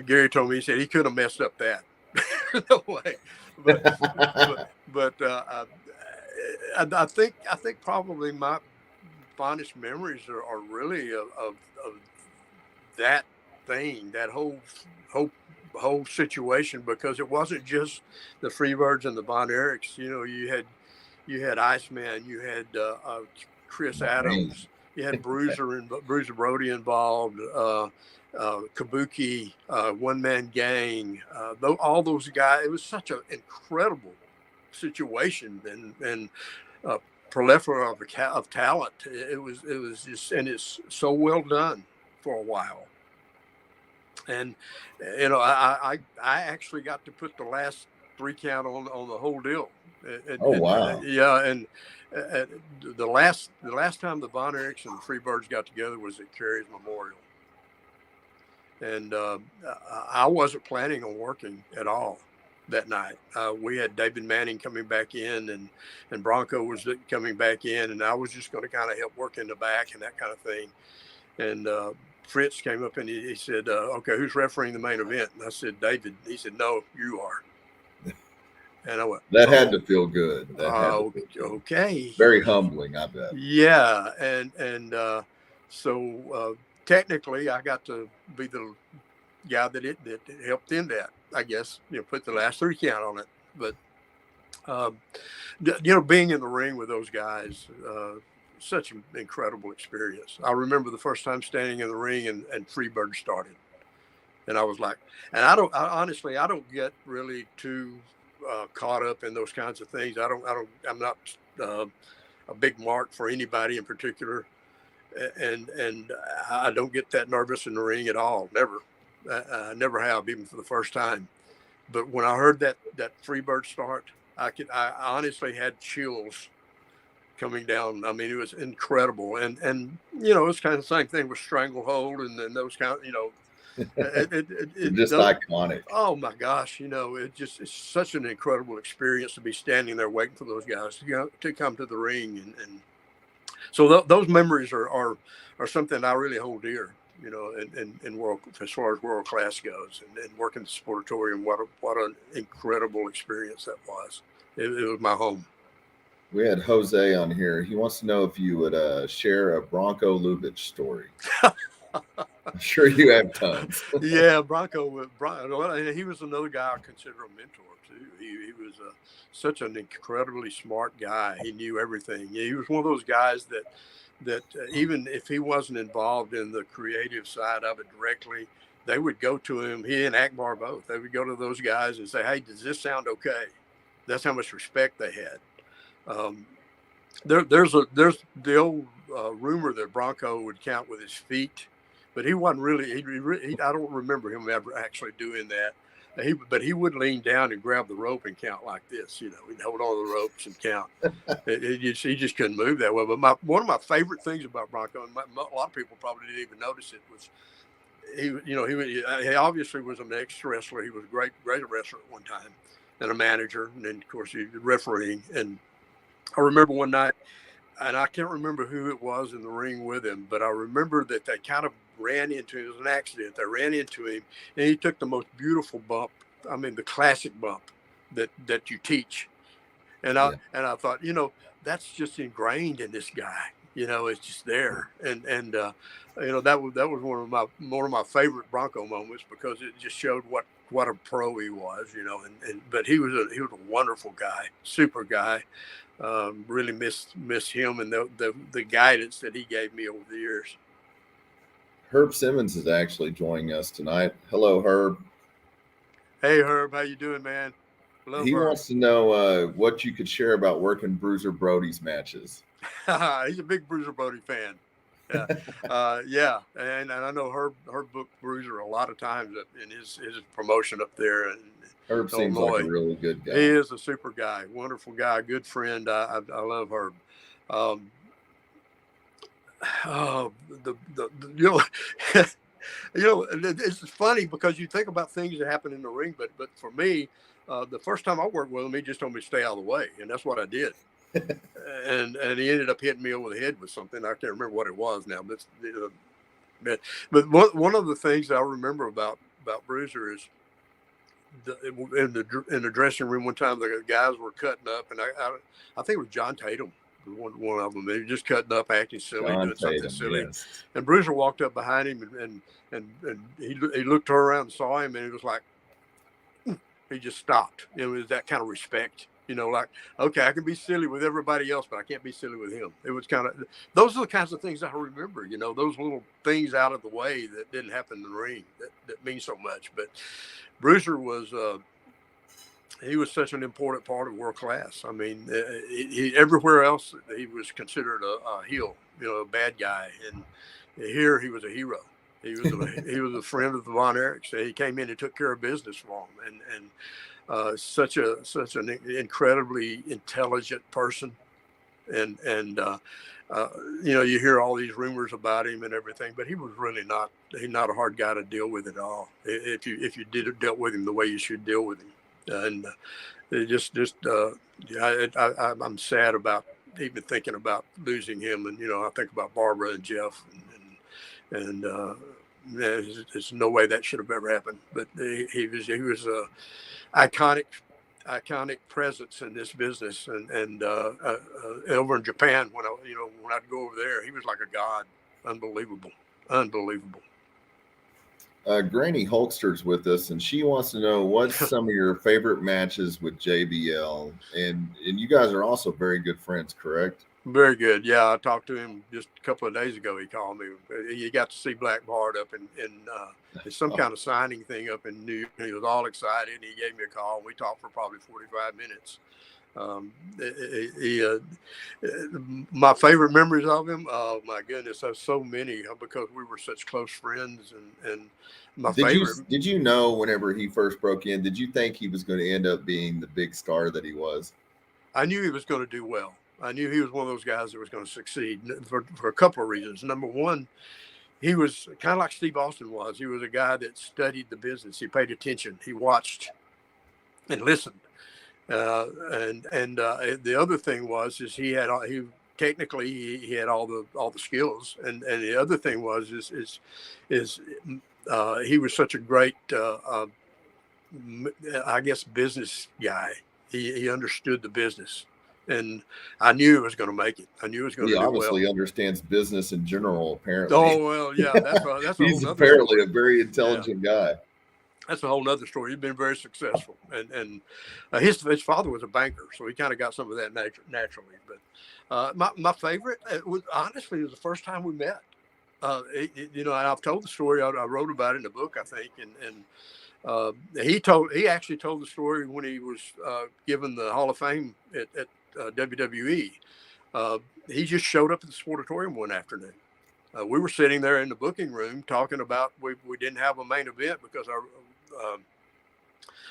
Gary told me, he said he could have messed up that. No way. But I think probably my fondest memories are really of that thing, that whole situation, because it wasn't just the Freebirds and the Von Erichs. You had Iceman, you had Chris Adams, you had Bruiser Brody involved, Kabuki, One Man Gang, all those guys. It was such an incredible situation, and plethora of talent. It was just, and it's so well done for a while. And I actually got to put the last 3 count on the whole deal. Wow! Yeah, and the last time the Von Erichs and the Freebirds got together was at Carey's Memorial, and I wasn't planning on working at all that night. We had David Manning coming back in, and Bronco was coming back in, and I was just going to kind of help work in the back and that kind of thing. And Fritz came up and he said, okay, who's refereeing the main event? And I said, David. He said, no, you are. And I went, that had to feel good. Okay. Very humbling, I bet. Yeah. And so technically I got to be the guy that helped in that, I guess, put the last 3 count on it. But, being in the ring with those guys, such an incredible experience. I remember the first time standing in the ring and Freebird started, and I was like, and honestly, I don't get really too caught up in those kinds of things. I'm not a big mark for anybody in particular, and I don't get that nervous in the ring at all. Never, I never have, even for the first time. But when I heard that Freebird start, I honestly had chills coming down. I mean, it was incredible. And it's kind of the same thing with Stranglehold and those kind of, Just those, iconic. oh my gosh, it's such an incredible experience to be standing there waiting for those guys to come to the ring. And so those memories are something I really hold dear, in world, as far as world class goes, and working the sportatorium. What an incredible experience that was. It was my home. We had Jose on here. He wants to know if you would share a Bronco Lubitz story. I'm sure you have tons. Yeah, Bronco. He was another guy I consider a mentor too. He was such an incredibly smart guy. He knew everything. He was one of those guys that even if he wasn't involved in the creative side of it directly, they would go to him. He and Akbar both. They would go to those guys and say, "Hey, does this sound okay?" That's how much respect they had. There's the old rumor that Bronco would count with his feet, but he wasn't really. I don't remember him ever actually doing that. But he would lean down and grab the rope and count like this. He'd hold on to the ropes and count. He just couldn't move that well. But one of my favorite things about Bronco, and a lot of people probably didn't even notice it, was he obviously was an ex-wrestler. He was a great wrestler at one time, and a manager, and then of course he was refereeing. And I remember one night, and I can't remember who it was in the ring with him, but I remember that they kind of ran into him. It was an accident. They ran into him, and he took the most beautiful bump. I mean, the classic bump that you teach. And I thought, that's just ingrained in this guy. It's just there. And that was one of my favorite Bronco moments, because it just showed what a pro he was. But he was a wonderful guy, super guy. Really miss him and the guidance that he gave me over the years. Herb Simmons is actually joining us tonight. Hello, Herb. Hey, Herb, how you doing, man? He wants to know what you could share about working Bruiser Brody's matches. He's a big Bruiser Brody fan. Yeah, and I know Herb booked Bruiser a lot of times in his promotion up there. And Herb seems like a really good guy. He is a super guy, wonderful guy, good friend. I love Herb. It's funny because you think about things that happen in the ring, but for me, the first time I worked with him, he just told me to stay out of the way, and that's what I did. and he ended up hitting me over the head with something. I can't remember what it was now, but one of the things I remember about Bruiser is in the dressing room one time, the guys were cutting up, and I think it was John Tatum, one of them. They were just cutting up, acting silly, doing something silly. Yes. And Bruiser walked up behind him, and he looked around and saw him, and it was like he just stopped. It was that kind of respect. Like, okay, I can be silly with everybody else, but I can't be silly with him. It was kind of, those are the kinds of things I remember, those little things out of the way that didn't happen in the ring that mean so much. But Bruiser was, he was such an important part of world class. I mean, everywhere else he was considered a heel, a bad guy. And here he was a hero. He was a friend of the Von Erichs. He came in and took care of business for him. And such an incredibly intelligent person, and you hear all these rumors about him and everything, but he was really not a hard guy to deal with at all. If you dealt with him the way you should deal with him, and I'm sad about even thinking about losing him, and I think about Barbara and Jeff, and there's no way that should have ever happened. But he was a iconic presence in this business, and over in Japan when I'd go over there, he was like a god. Unbelievable. Granny Hulkster's with us, and she wants to know what's some of your favorite matches with JBL, and you guys are also very good friends, correct? Very good. Yeah, I talked to him just a couple of days ago. He called me. He got to see Black Bart up in some kind of signing thing up in New York. He was all excited. He gave me a call. We talked for probably 45 minutes. My favorite memories of him, oh my goodness, there's so many because we were such close friends. And my favorite. Did you know whenever he first broke in, did you think he was going to end up being the big star that he was? I knew he was going to do well. I knew he was one of those guys that was going to succeed for a couple of reasons. Number one, he was kind of like Steve Austin was. He was a guy that studied the business. He paid attention. He watched and listened. The other thing was he had all the skills. And the other thing was he was such a great I guess business guy. He understood the business, and I knew he was going to make it. I knew he was going to do well. He obviously understands business in general, apparently. Oh, well, yeah, that's He's apparently a very intelligent guy. That's a whole nother story. He's been very successful, and his father was a banker, so he kind of got some of that naturally. But my favorite was honestly the first time we met. I've told the story. I wrote about it in the book, I think, he actually told the story when he was given the Hall of Fame at WWE. He just showed up at the Sportatorium one afternoon. We were sitting there in the booking room talking about we didn't have a main event because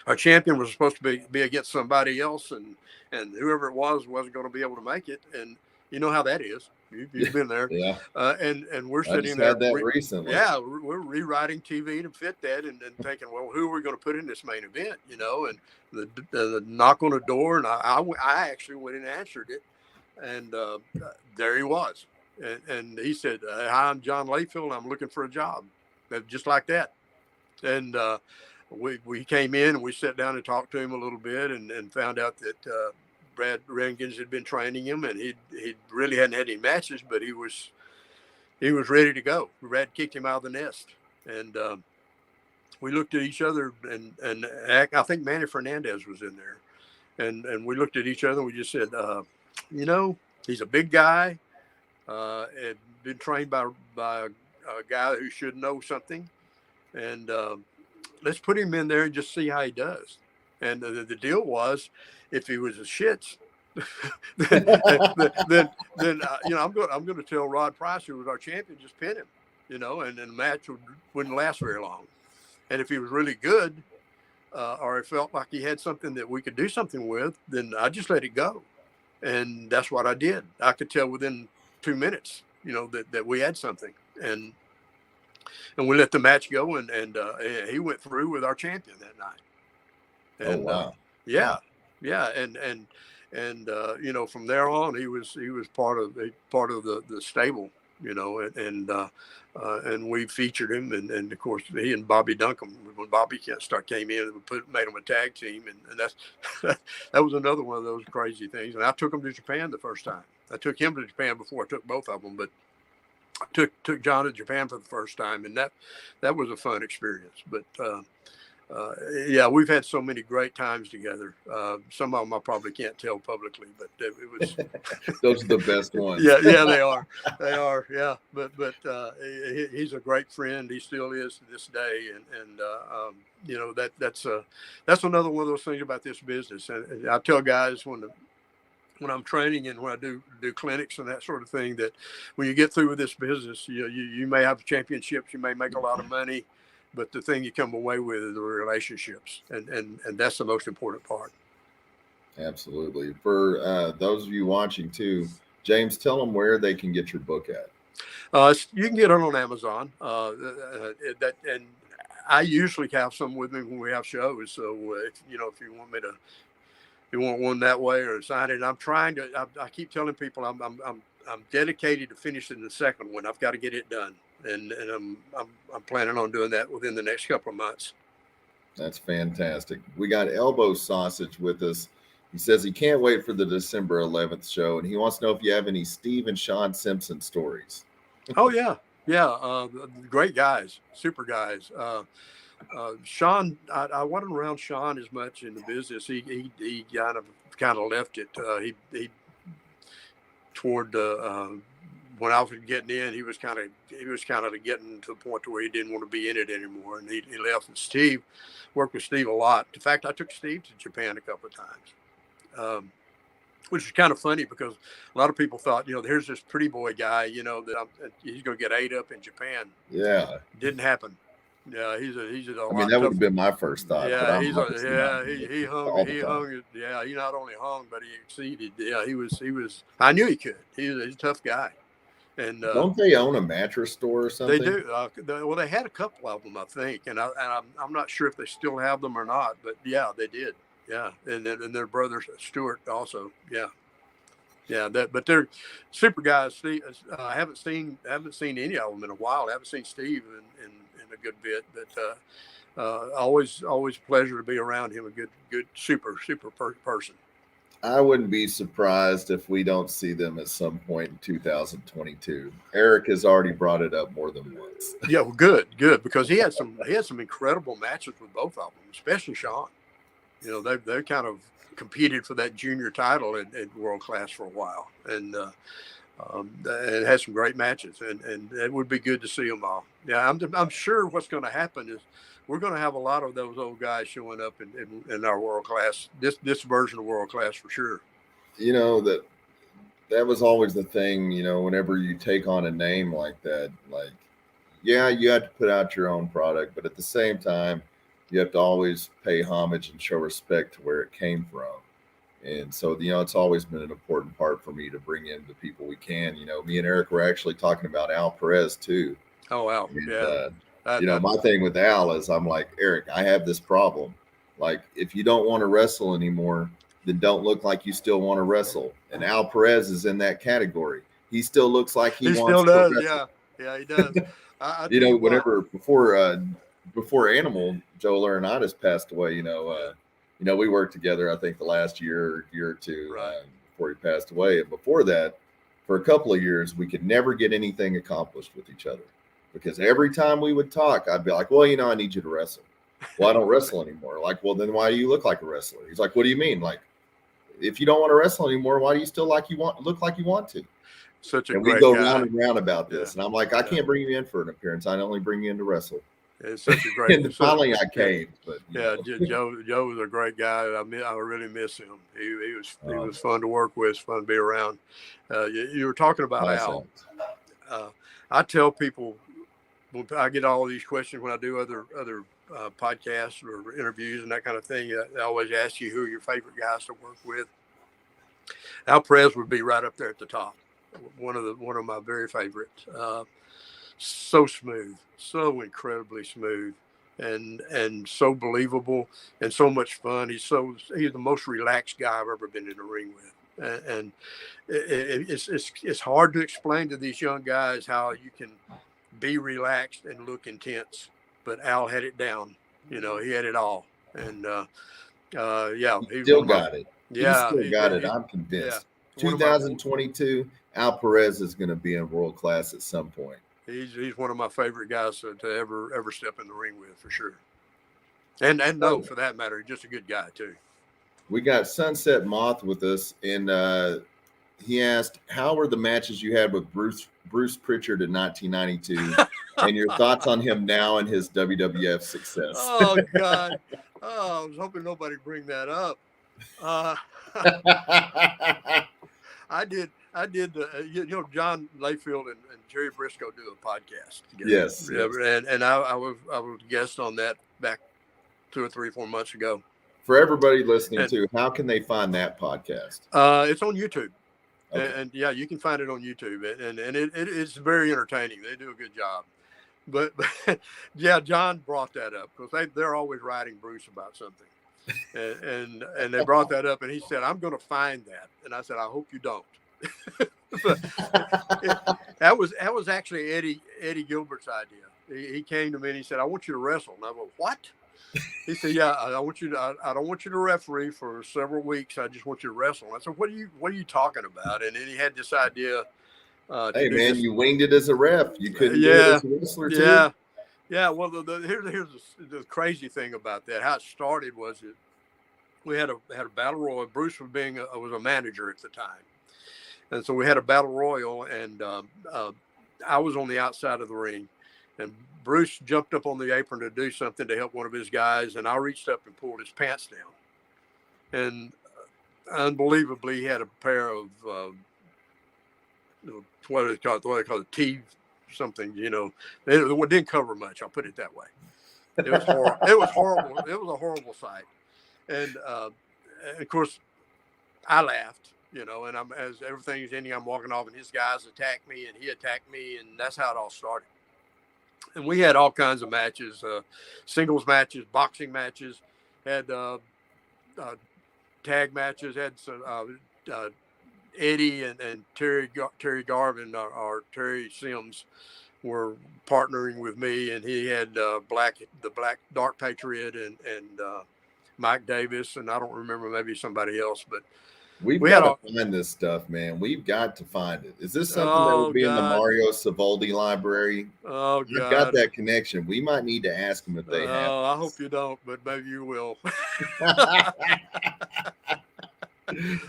our champion was supposed to be against somebody else, and whoever it wasn't going to be able to make it. And you know how that is. You've been there. Yeah. And we're sitting there. Had that recently. Yeah, we're rewriting TV to fit that, and thinking, well, who are we going to put in this main event? And the knock on the door, and I actually went and answered it, and there he was, and he said, "Hi, I'm John Layfield. I'm looking for a job," just like that, and we came in and we sat down and talked to him a little bit, and found out that. Brad Renkins had been training him, and he really hadn't had any matches, but he was ready to go. Brad kicked him out of the nest, and we looked at each other, and I think Manny Fernandez was in there, and we looked at each other and we just said, he's a big guy, and been trained by a guy who should know something, and let's put him in there and just see how he does. And the deal was, if he was a shits, then I'm going to tell Rod Price, who was our champion, just pin him, and the match wouldn't last very long. And if he was really good, or it felt like he had something that we could do something with, then I just let it go, and that's what I did. I could tell within 2 minutes, that we had something, and we let the match go, and he went through with our champion that night. And, wow. Yeah. And from there on, he was part of the stable, and we featured him, and of course he and Bobby Duncan, when Bobby came in, we made him a tag team, and that's that was another one of those crazy things. And I took him to Japan the first time. I took him to Japan before I took both of them, but I took John to Japan for the first time, and that was a fun experience. But we've had so many great times together. Some of them I probably can't tell publicly, but it was. Those are the best ones. Yeah, they are. Yeah, but he's a great friend. He still is to this day, and that's another one of those things about this business. And I tell guys when I'm training and when I do clinics and that sort of thing, that when you get through with this business, you may have championships, you may make a lot of money, but the thing you come away with is the relationships, and that's the most important part. Absolutely. For those of you watching too, James, tell them where they can get your book at. You can get it on Amazon. And I usually have some with me when we have shows. So if you want me to, you want one that way or sign it. I'm trying to. I keep telling people I'm dedicated to finishing the second one. I've got to get it done. And I'm planning on doing that within the next couple of months. That's fantastic. We got Elbow Sausage with us. He says he can't wait for the December 11th show, and he wants to know if you have any Steve and Sean Simpson stories. Oh yeah, great guys, super guys. Sean, I wasn't around Sean as much in the business. He kind of left it. He toward when I was getting in, he was kind of getting to the point to where he didn't want to be in it anymore, and he left. And Steve worked with Steve a lot. In fact, I took Steve to Japan a couple of times. which is kind of funny because a lot of people thought, here's this pretty boy guy, that he's going to get ate up in Japan. Yeah. Didn't happen. Yeah, he's a I mean, that would have been my first thought. But Yeah, I'm he hung. He time. hung. Yeah, he not only hung, but he exceeded. Yeah, he was. I knew he could. He's a tough guy. And don't they own a mattress store or something? They do. Well, they had a couple of them, I think, and I'm not sure if they still have them or not. But yeah, they did. Yeah, and their brother Stuart also. Yeah. Yeah, but they're super guys. Steve, I haven't seen any of them in a while. I haven't seen Steve in a good bit, but always pleasure to be around him. A good super person. I wouldn't be surprised if we don't see them at some point in 2022. Eric has already brought it up more than once. Yeah, well, good, because he had some incredible matches with both of them, especially Sean. They kind of competed for that junior title at world class for a while, and had some great matches, and it would be good to see them all. Yeah, I'm sure what's going to happen is we're going to have a lot of those old guys showing up in our world class, this version of world class for sure. That was always the thing, whenever you take on a name like that, yeah, you have to put out your own product, but at the same time, you have to always pay homage and show respect to where it came from. And so, it's always been an important part for me to bring in the people we can. Me and Eric were actually talking about Al Perez too. Oh, Al. And, yeah. My thing with Al is I'm like, Eric, I have this problem. Like, if you don't want to wrestle anymore, then don't look like you still want to wrestle. And Al Perez is in that category. He still looks like he wants still does. to wrestle. Yeah, he does. Before Animal, Joe Laurinaitis passed away, we worked together, I think the last year or two before he passed away. And before that, for a couple of years, we could never get anything accomplished with each other because every time we would talk, I'd be like, well, I need you to wrestle. Well, I don't wrestle anymore. Like, well, then why do you look like a wrestler? He's like, what do you mean? Like, if you don't want to wrestle anymore, why do you still look like you want to? Such a and great we go guy. round and round about this. And I'm like, I can't bring you in for an appearance. I only bring you in to wrestle. It's such a great. And finally, I came. But Joe was a great guy. I really miss him. He was fun to work with, fun to be around. You were talking about Al. I tell people, I get all these questions when I do other podcasts or interviews and that kind of thing. I always ask you who are your favorite guys to work with. Al Perez would be right up there at the top. One of my very favorites. So smooth, so incredibly smooth, and so believable, and so much fun. He's the most relaxed guy I've ever been in the ring with, and it's hard to explain to these young guys how you can be relaxed and look intense. But Al had it down. He had it all, and he still got it. Yeah, he still got it. I'm convinced. Yeah. 2022, Al Perez is going to be in world class at some point. He's one of my favorite guys to ever step in the ring with for sure. And no, for that matter, he's just a good guy too. We got Sunset Moth with us, and he asked, "How were the matches you had with Bruce Pritchard in 1992, and your thoughts on him now and his WWF success?" Oh God, I was hoping nobody bring that up. I did John Layfield and Jerry Briscoe do a podcast together. Yes. And I was a guest on that back 2 or 3 or 4 months ago. For everybody listening too, how can they find that podcast? It's on YouTube. Okay. And yeah, you can find it on YouTube, and it's very entertaining. They do a good job. But yeah, John brought that up because they're always writing Bruce about something. And they brought that up, and he said, "I'm going to find that." And I said, "I hope you don't." That was actually Eddie Gilbert's idea. He came to me and he said, "I want you to wrestle." And I go, "What?" He said, "Yeah, I don't want you to referee for several weeks. I just want you to wrestle." And I said, "What are you talking about?" And then he had this idea. Hey man, you winged it as a ref. You couldn't do it as a wrestler too. Yeah, well, here's the crazy thing about that. How it started was that we had a battle royal. Bruce was a manager at the time, and so we had a battle royal, and I was on the outside of the ring, and Bruce jumped up on the apron to do something to help one of his guys, and I reached up and pulled his pants down, and unbelievably, he had a pair of what they call the T something. It didn't cover much. I'll put it that way. It was horrible. It was horrible. It was a horrible sight. And of course, I laughed. And as everything's ending, I'm walking off, and his guys attacked me, and he attacked me, and that's how it all started. And we had all kinds of matches, singles matches, boxing matches, had tag matches, had some Eddie and Terry Garvin or Terry Sims were partnering with me, and he had the Black Dark Patriot and Mike Davis, and I don't remember, maybe somebody else, but we got to find this stuff, man. We've got to find it. Is this something that would be in the Mario Savoldi library? Oh, God. I've got that connection. We might need to ask them if they have. I hope you don't, but maybe you will.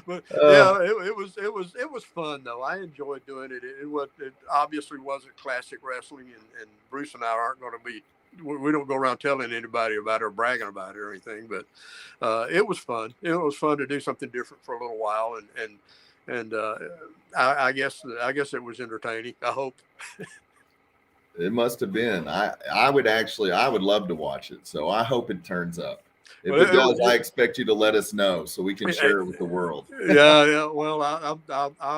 But yeah, it was fun though. I enjoyed doing it. It obviously wasn't classic wrestling, and Bruce and I aren't going to be. We don't go around telling anybody about it or bragging about it or anything. But it was fun. It was fun to do something different for a little while, and I guess it was entertaining. I hope. It must have been. I would love to watch it. So I hope it turns up. If it does, I expect you to let us know so we can share it with the world. Yeah. Well, I'm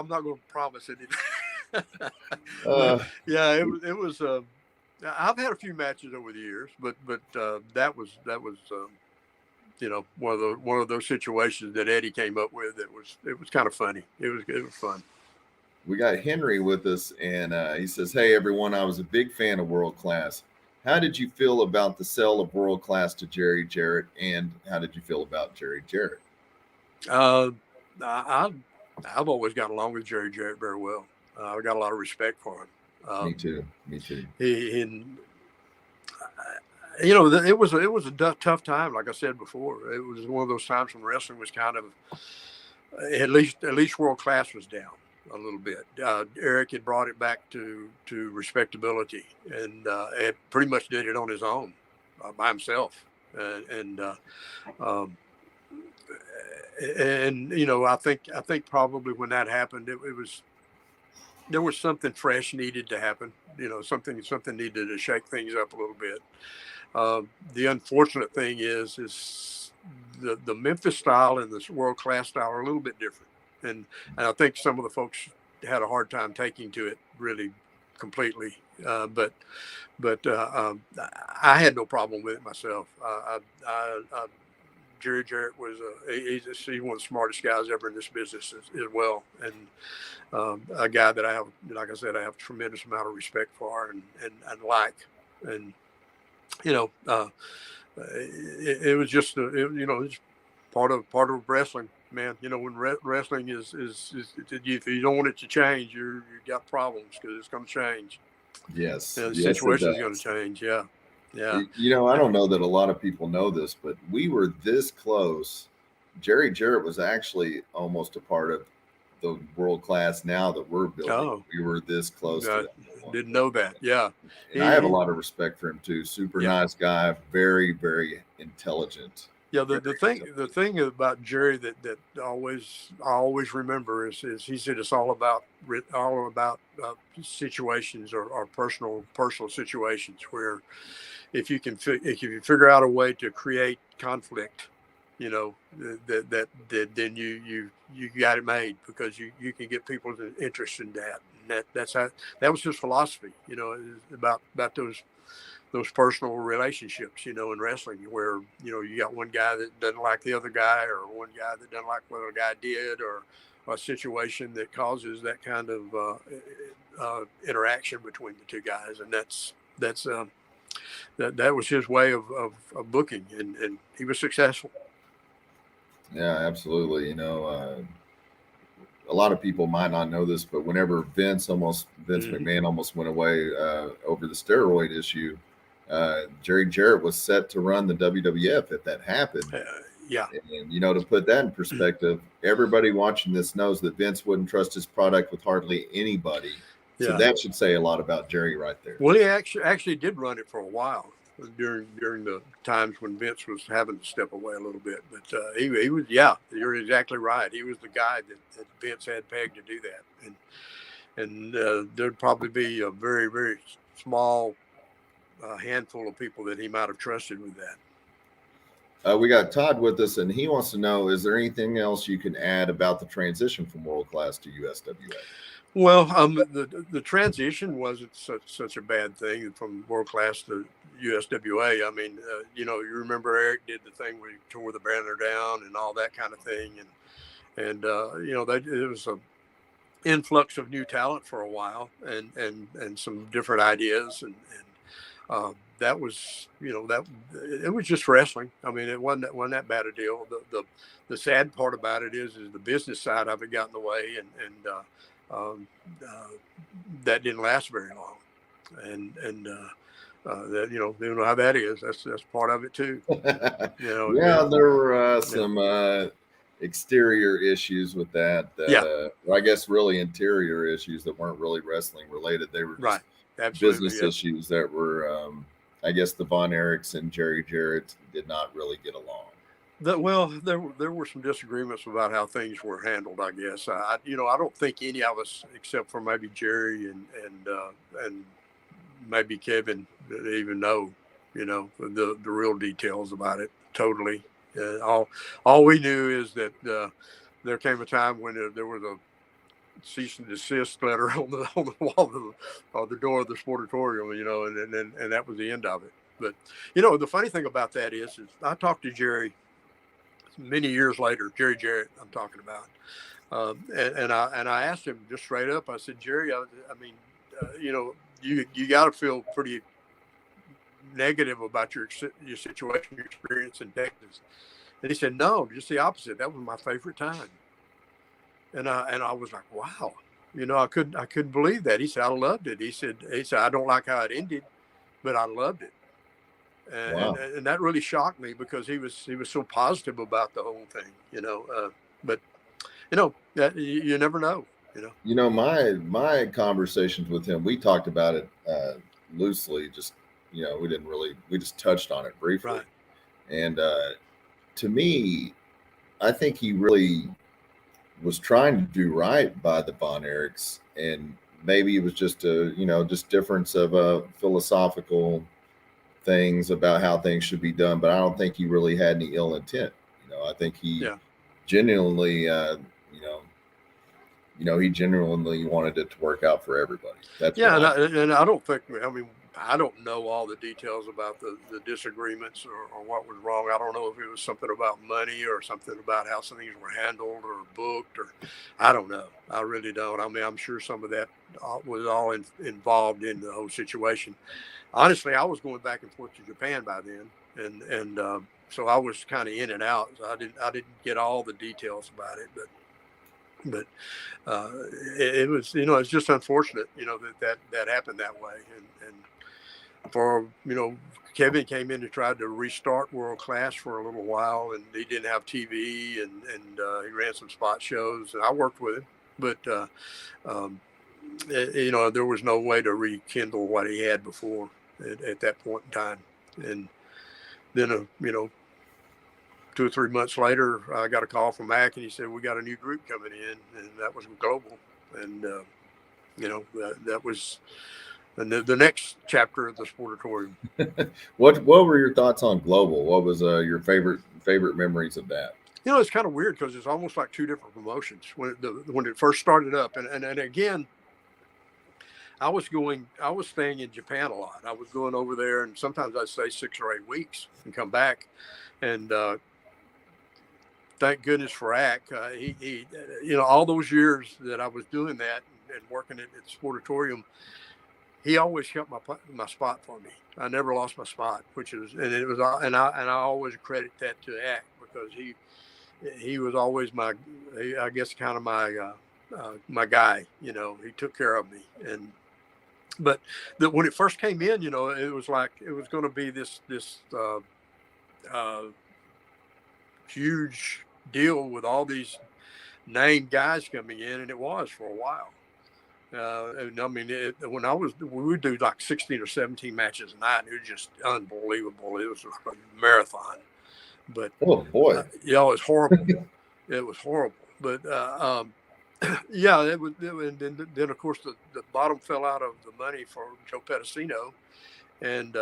not going to promise anything. Yeah, it was. I've had a few matches over the years, but that was one of those situations that Eddie came up with. It was kind of funny. It was fun. We got Henry with us, and he says, "Hey everyone, I was a big fan of World Class. How did you feel about the sale of World Class to Jerry Jarrett, and how did you feel about Jerry Jarrett?" I've always got along with Jerry Jarrett very well. I got a lot of respect for him. Me too. It was a tough time. Like I said before, it was one of those times when wrestling was kind of, at least World Class was down a little bit. Eric had brought it back to respectability, and pretty much did it on his own, by himself. And I think probably when that happened, there was something fresh needed to happen. Something needed to shake things up a little bit. The unfortunate thing is the Memphis style and the World Class style are a little bit different. And I think some of the folks had a hard time taking to it really completely. But I had no problem with it myself. Jerry Jarrett was he's one of the smartest guys ever in this business as well, and a guy that I have, like I said, I have a tremendous amount of respect for and like, and it was just it's part of wrestling, man. When wrestling is if you don't want it to change, you got problems, because it's going to change. Yes, the situation is going to change. Yeah. I don't know that a lot of people know this, but we were this close. Jerry Jarrett was actually almost a part of the World Class now that we're building. Oh, we were this close to that. Didn't know that. Yeah. And I have a lot of respect for him too. Super nice guy, very, very intelligent. Yeah, the thing about Jerry that I always remember is he said it's all about situations or personal situations where if you figure out a way to create conflict, that then you got it made, because you can get people's interest in that, and that was his philosophy. About those personal relationships, in wrestling, where, you got one guy that doesn't like the other guy, or one guy that doesn't like what a guy did, or a situation that causes that kind of interaction between the two guys. And that was his way of booking, and he was successful. Yeah, absolutely. A lot of people might not know this, but whenever Vince McMahon almost went away over the steroid issue, Jerry Jarrett was set to run the WWF if that happened. Yeah. And, to put that in perspective, everybody watching this knows that Vince wouldn't trust his product with hardly anybody. So that should say a lot about Jerry right there. Well, he actually did run it for a while. during the times when Vince was having to step away a little bit. But he was, yeah, you're exactly right. He was the guy that Vince had pegged to do that, and there'd probably be a very, very small handful of people that he might have trusted with that. We got Todd with us, and he wants to know: is there anything else you can add about the transition from world class to USWA? Well, the transition wasn't such a bad thing from world class to USWA. I mean, you remember Eric did the thing where he tore the banner down and all that kind of thing, and it was a influx of new talent for a while, and some different ideas, and that was, that it was just wrestling. I mean, it wasn't that bad a deal. The sad part about it is the business side of it got in the way, and that didn't last very long, and that you know how that is. That's part of it too. Yeah, there were some exterior issues with that. I guess really interior issues that weren't really wrestling related. They were just business issues that were. I guess the Von Erichs and Jerry Jarrett did not really get along. There were some disagreements about how things were handled. I guess I don't think any of us, except for maybe Jerry and maybe Kevin, even know the real details about it totally. All we knew is that there came a time when there was a cease and desist letter on the wall of the door of the sportatorium, and that was the end of it. But the funny thing about that is I talked to Jerry many years later, Jerry Jarrett, I'm talking about, and I asked him just straight up. I said, Jerry, I mean, you got to feel pretty negative about your situation, your experience in Texas. And he said, no, just the opposite. That was my favorite time. And I was like, wow, I couldn't believe that. He said, I loved it. He said, I don't like how it ended, but I loved it. And that really shocked me because he was so positive about the whole thing, but that you never know, my conversations with him, we talked about it loosely, just, we just touched on it briefly. Right. And to me, I think he really was trying to do right by the Von Erichs, and maybe it was just just difference of philosophical things about how things should be done, but I don't think he really had any ill intent. I think he genuinely, he genuinely wanted it to work out for everybody. That's and I don't think. I mean, I don't know all the details about the disagreements or what was wrong. I don't know if it was something about money or something about how some things were handled or booked, or I don't know. I really don't. I mean, I'm sure some of that was all involved in the whole situation. Honestly, I was going back and forth to Japan by then, and so I was kind of in and out. So I didn't get all the details about it, but it was it's just unfortunate that happened that way, and for Kevin came in and tried to restart world class for a little while, and he didn't have TV, and he ran some spot shows, and I worked with him, but there was no way to rekindle what he had before at that point in time. And then 2 or 3 months later, I got a call from Mac, and he said, we got a new group coming in, and that was Global. And, that was the next chapter of the Sportatorium. What were your thoughts on Global? What was your favorite memories of that? It's kind of weird because it's almost like two different promotions when it first started up. And again, I was staying in Japan a lot. I was going over there, and sometimes I'd stay 6 or 8 weeks and come back. And thank goodness for Ack. He all those years that I was doing that and working at the Sportatorium, he always kept my spot for me. I never lost my spot, and I always credit that to Ack, because he was always my guy. He took care of me. But when it first came in, it was like it was going to be this huge deal with all these named guys coming in, and it was for a while. And I mean, we would do like 16 or 17 matches a night. And it was just unbelievable. It was like a marathon. But oh boy, it was horrible. It was horrible. But yeah, it was. And then of course the bottom fell out of the money for Joe Pedicino, and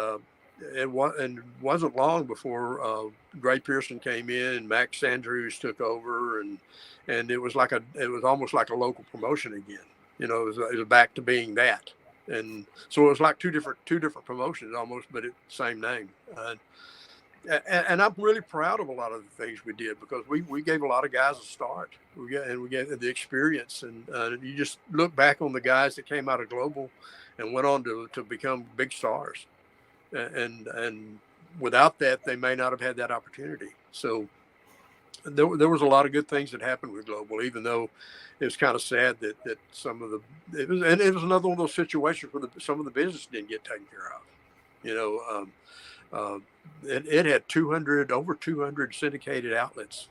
it wasn't long before Gray Pearson came in and Max Andrews took over, and it was almost like a local promotion again. You know, it was back to being that, and so it was like two different promotions almost, but it's the same name. And I'm really proud of a lot of the things we did, because we gave a lot of guys a start. We gave the experience, and you just look back on the guys that came out of Global and went on to become big stars, and without that, they may not have had that opportunity. So there was a lot of good things that happened with Global, even though it was kind of sad that some of it was another one of those situations where some of the business didn't get taken care of. You know, it had over 200 syndicated outlets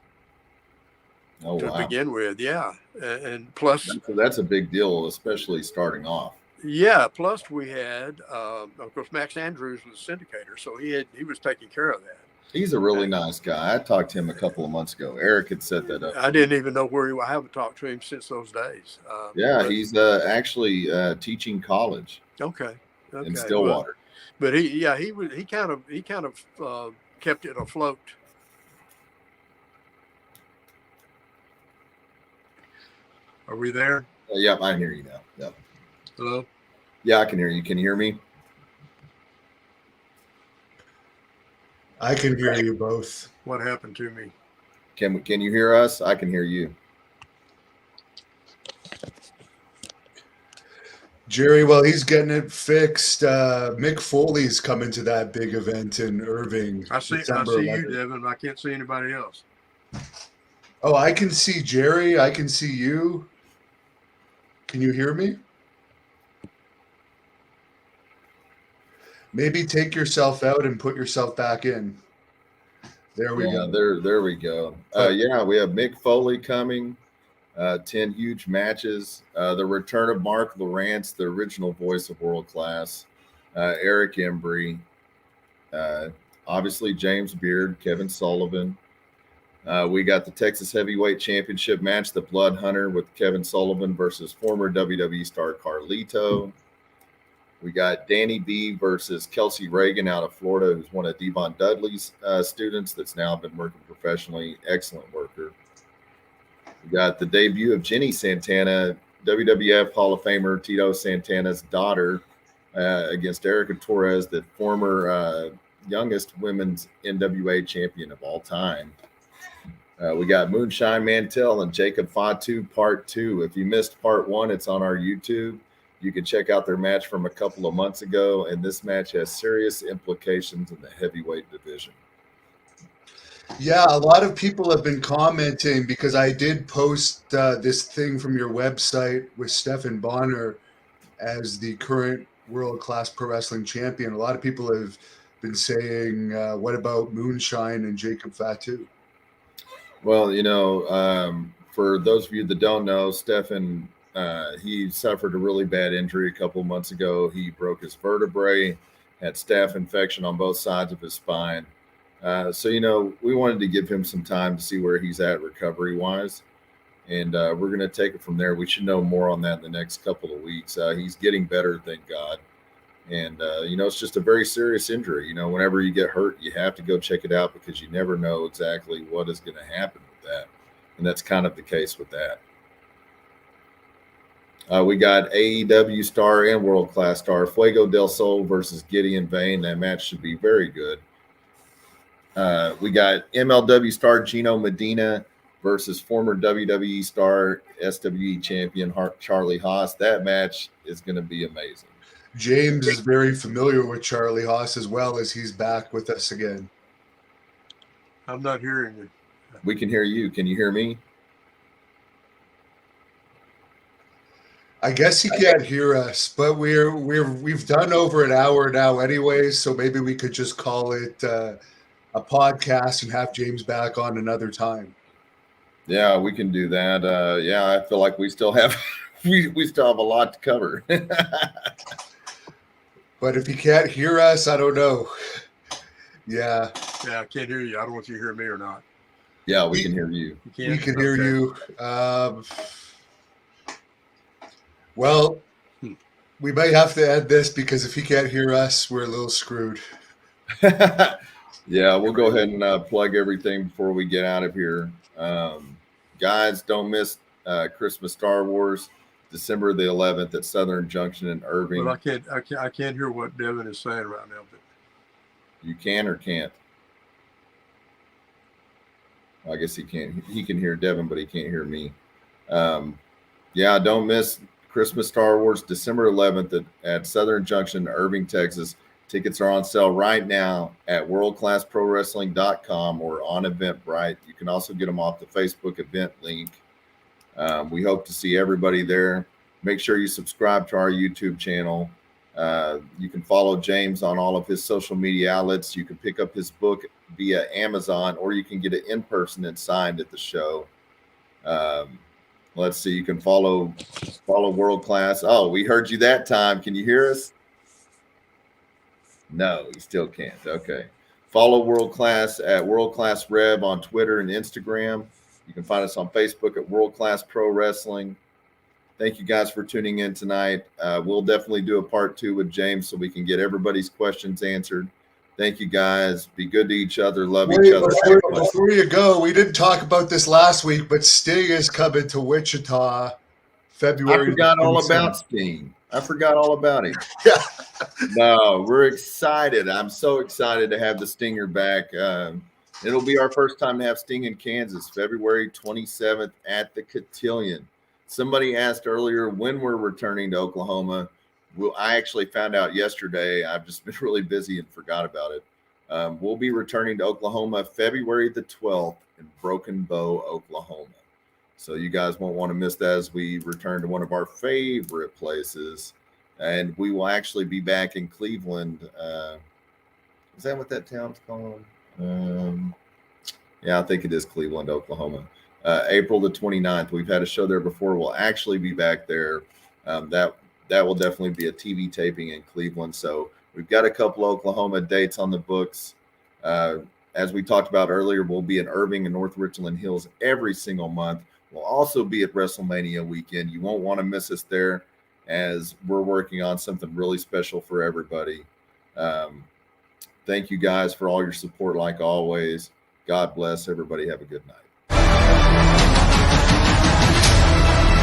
to begin with. Yeah. And plus, that's a big deal, especially starting off. Yeah. Plus we had, of course, Max Andrews was a syndicator, so he was taking care of that. He's a really nice guy. I talked to him a couple of months ago. Eric had set that up. I didn't even know where I haven't talked to him since those days. He's actually teaching college. Okay. In Stillwater. But he kind of kept it afloat. Are we there? Yeah, I can hear you now. Yeah. Hello? Yeah, I can hear you. Can you hear me? I can hear you both. What happened to me? Can you hear us? I can hear you. Jerry, well, he's getting it fixed. Mick Foley's coming to that big event in Irving. I see you, Devin. I can't see anybody else. Oh, I can see Jerry. I can see you. Can you hear me? Maybe take yourself out and put yourself back in. There we go. There we go. We have Mick Foley coming. 10 huge matches. The return of Mark Lawrence, the original voice of World Class. Eric Embry. Obviously James Beard, Kevin Sullivan. We got the Texas Heavyweight Championship match, the Blood Hunter, with Kevin Sullivan versus former WWE star Carlito. We got Danny B versus Kelsey Reagan out of Florida, who's one of Devon Dudley's students that's now been working professionally. Excellent worker. We got the debut of Jenny Santana, WWF Hall of Famer Tito Santana's daughter, against Erica Torres, the former youngest women's NWA champion of all time. We got Moonshine Mantell and Jacob Fatu Part 2. If you missed Part 1, it's on our YouTube. You can check out their match from a couple of months ago, and this match has serious implications in the heavyweight division. Yeah, a lot of people have been commenting, because I did post this thing from your website with Stephan Bonner as the current world-class pro wrestling champion. A lot of people have been saying, what about Moonshine and Jacob Fatu? Well, for those of you that don't know, Stephan, he suffered a really bad injury a couple of months ago. He broke his vertebrae, had staph infection on both sides of his spine. So, we wanted to give him some time to see where he's at recovery-wise. And we're going to take it from there. We should know more on that in the next couple of weeks. He's getting better, thank God. And, it's just a very serious injury. Whenever you get hurt, you have to go check it out, because you never know exactly what is going to happen with that. And that's kind of the case with that. We got AEW star and world-class star Fuego del Sol versus Gideon Vane. That match should be very good. We got MLW star Gino Medina versus former WWE star SWE champion Charlie Haas. That match is going to be amazing. James is very familiar with Charlie Haas as well, as he's back with us again. I'm not hearing you. We can hear you. Can you hear me? I guess he can't hear us, but we've done over an hour now anyways, so maybe we could just call it a podcast and have James back on another time. Yeah, we can do that. I feel like we still have we still have a lot to cover. But if you can't hear us, I don't know. Yeah. Yeah, I can't hear you. I don't know if you hear me or not. Yeah, we can hear you. We can hear you. Well, we might have to end this because if he can't hear us, we're a little screwed. Yeah, we'll go ahead and plug everything before we get out of here. Guys, don't miss Christmas Star Wars, December the 11th at Southern Junction in Irving. Well, I can't hear what Devin is saying right now. But you can or can't? I guess he can't. He can hear Devin, but he can't hear me. Yeah, don't miss Christmas Star Wars, December 11th at Southern Junction, Irving, Texas. Tickets are on sale right now at worldclassprowrestling.com or on Eventbrite. You can also get them off the Facebook event link. We hope to see everybody there. Make sure you subscribe to our YouTube channel. You can follow James on all of his social media outlets. You can pick up his book via Amazon, or you can get it in person and signed at the show. Let's see. You can follow World Class. Oh, we heard you that time. Can you hear us? No, you still can't. Okay. Follow World Class at World Class Rev on Twitter and Instagram. You can find us on Facebook at World Class Pro Wrestling. Thank you guys for tuning in tonight. We'll definitely do a part 2 with James so we can get everybody's questions answered. Thank you guys. Be good to each other. Love each other. Before you go, we didn't talk about this last week, but Sting is coming to Wichita February. I forgot all about Sting. I forgot all about him. Yeah. No, we're excited. I'm so excited to have the Stinger back. It'll be our first time to have Sting in Kansas, February 27th at the Cotillion. Somebody asked earlier when we're returning to Oklahoma. Well, I actually found out yesterday. I've just been really busy and forgot about it. We'll be returning to Oklahoma February the 12th in Broken Bow, Oklahoma. So you guys won't want to miss that as we return to one of our favorite places. And we will actually be back in Cleveland. Is that what that town's called? Yeah, I think it is Cleveland, Oklahoma. April the 29th. We've had a show there before. We'll actually be back there. That will definitely be a TV taping in Cleveland. So we've got a couple Oklahoma dates on the books. As we talked about earlier, we'll be in Irving and North Richland Hills every single month. We'll also be at WrestleMania weekend. You won't want to miss us there as we're working on something really special for everybody. Thank you guys for all your support like always. God bless everybody. Have a good night.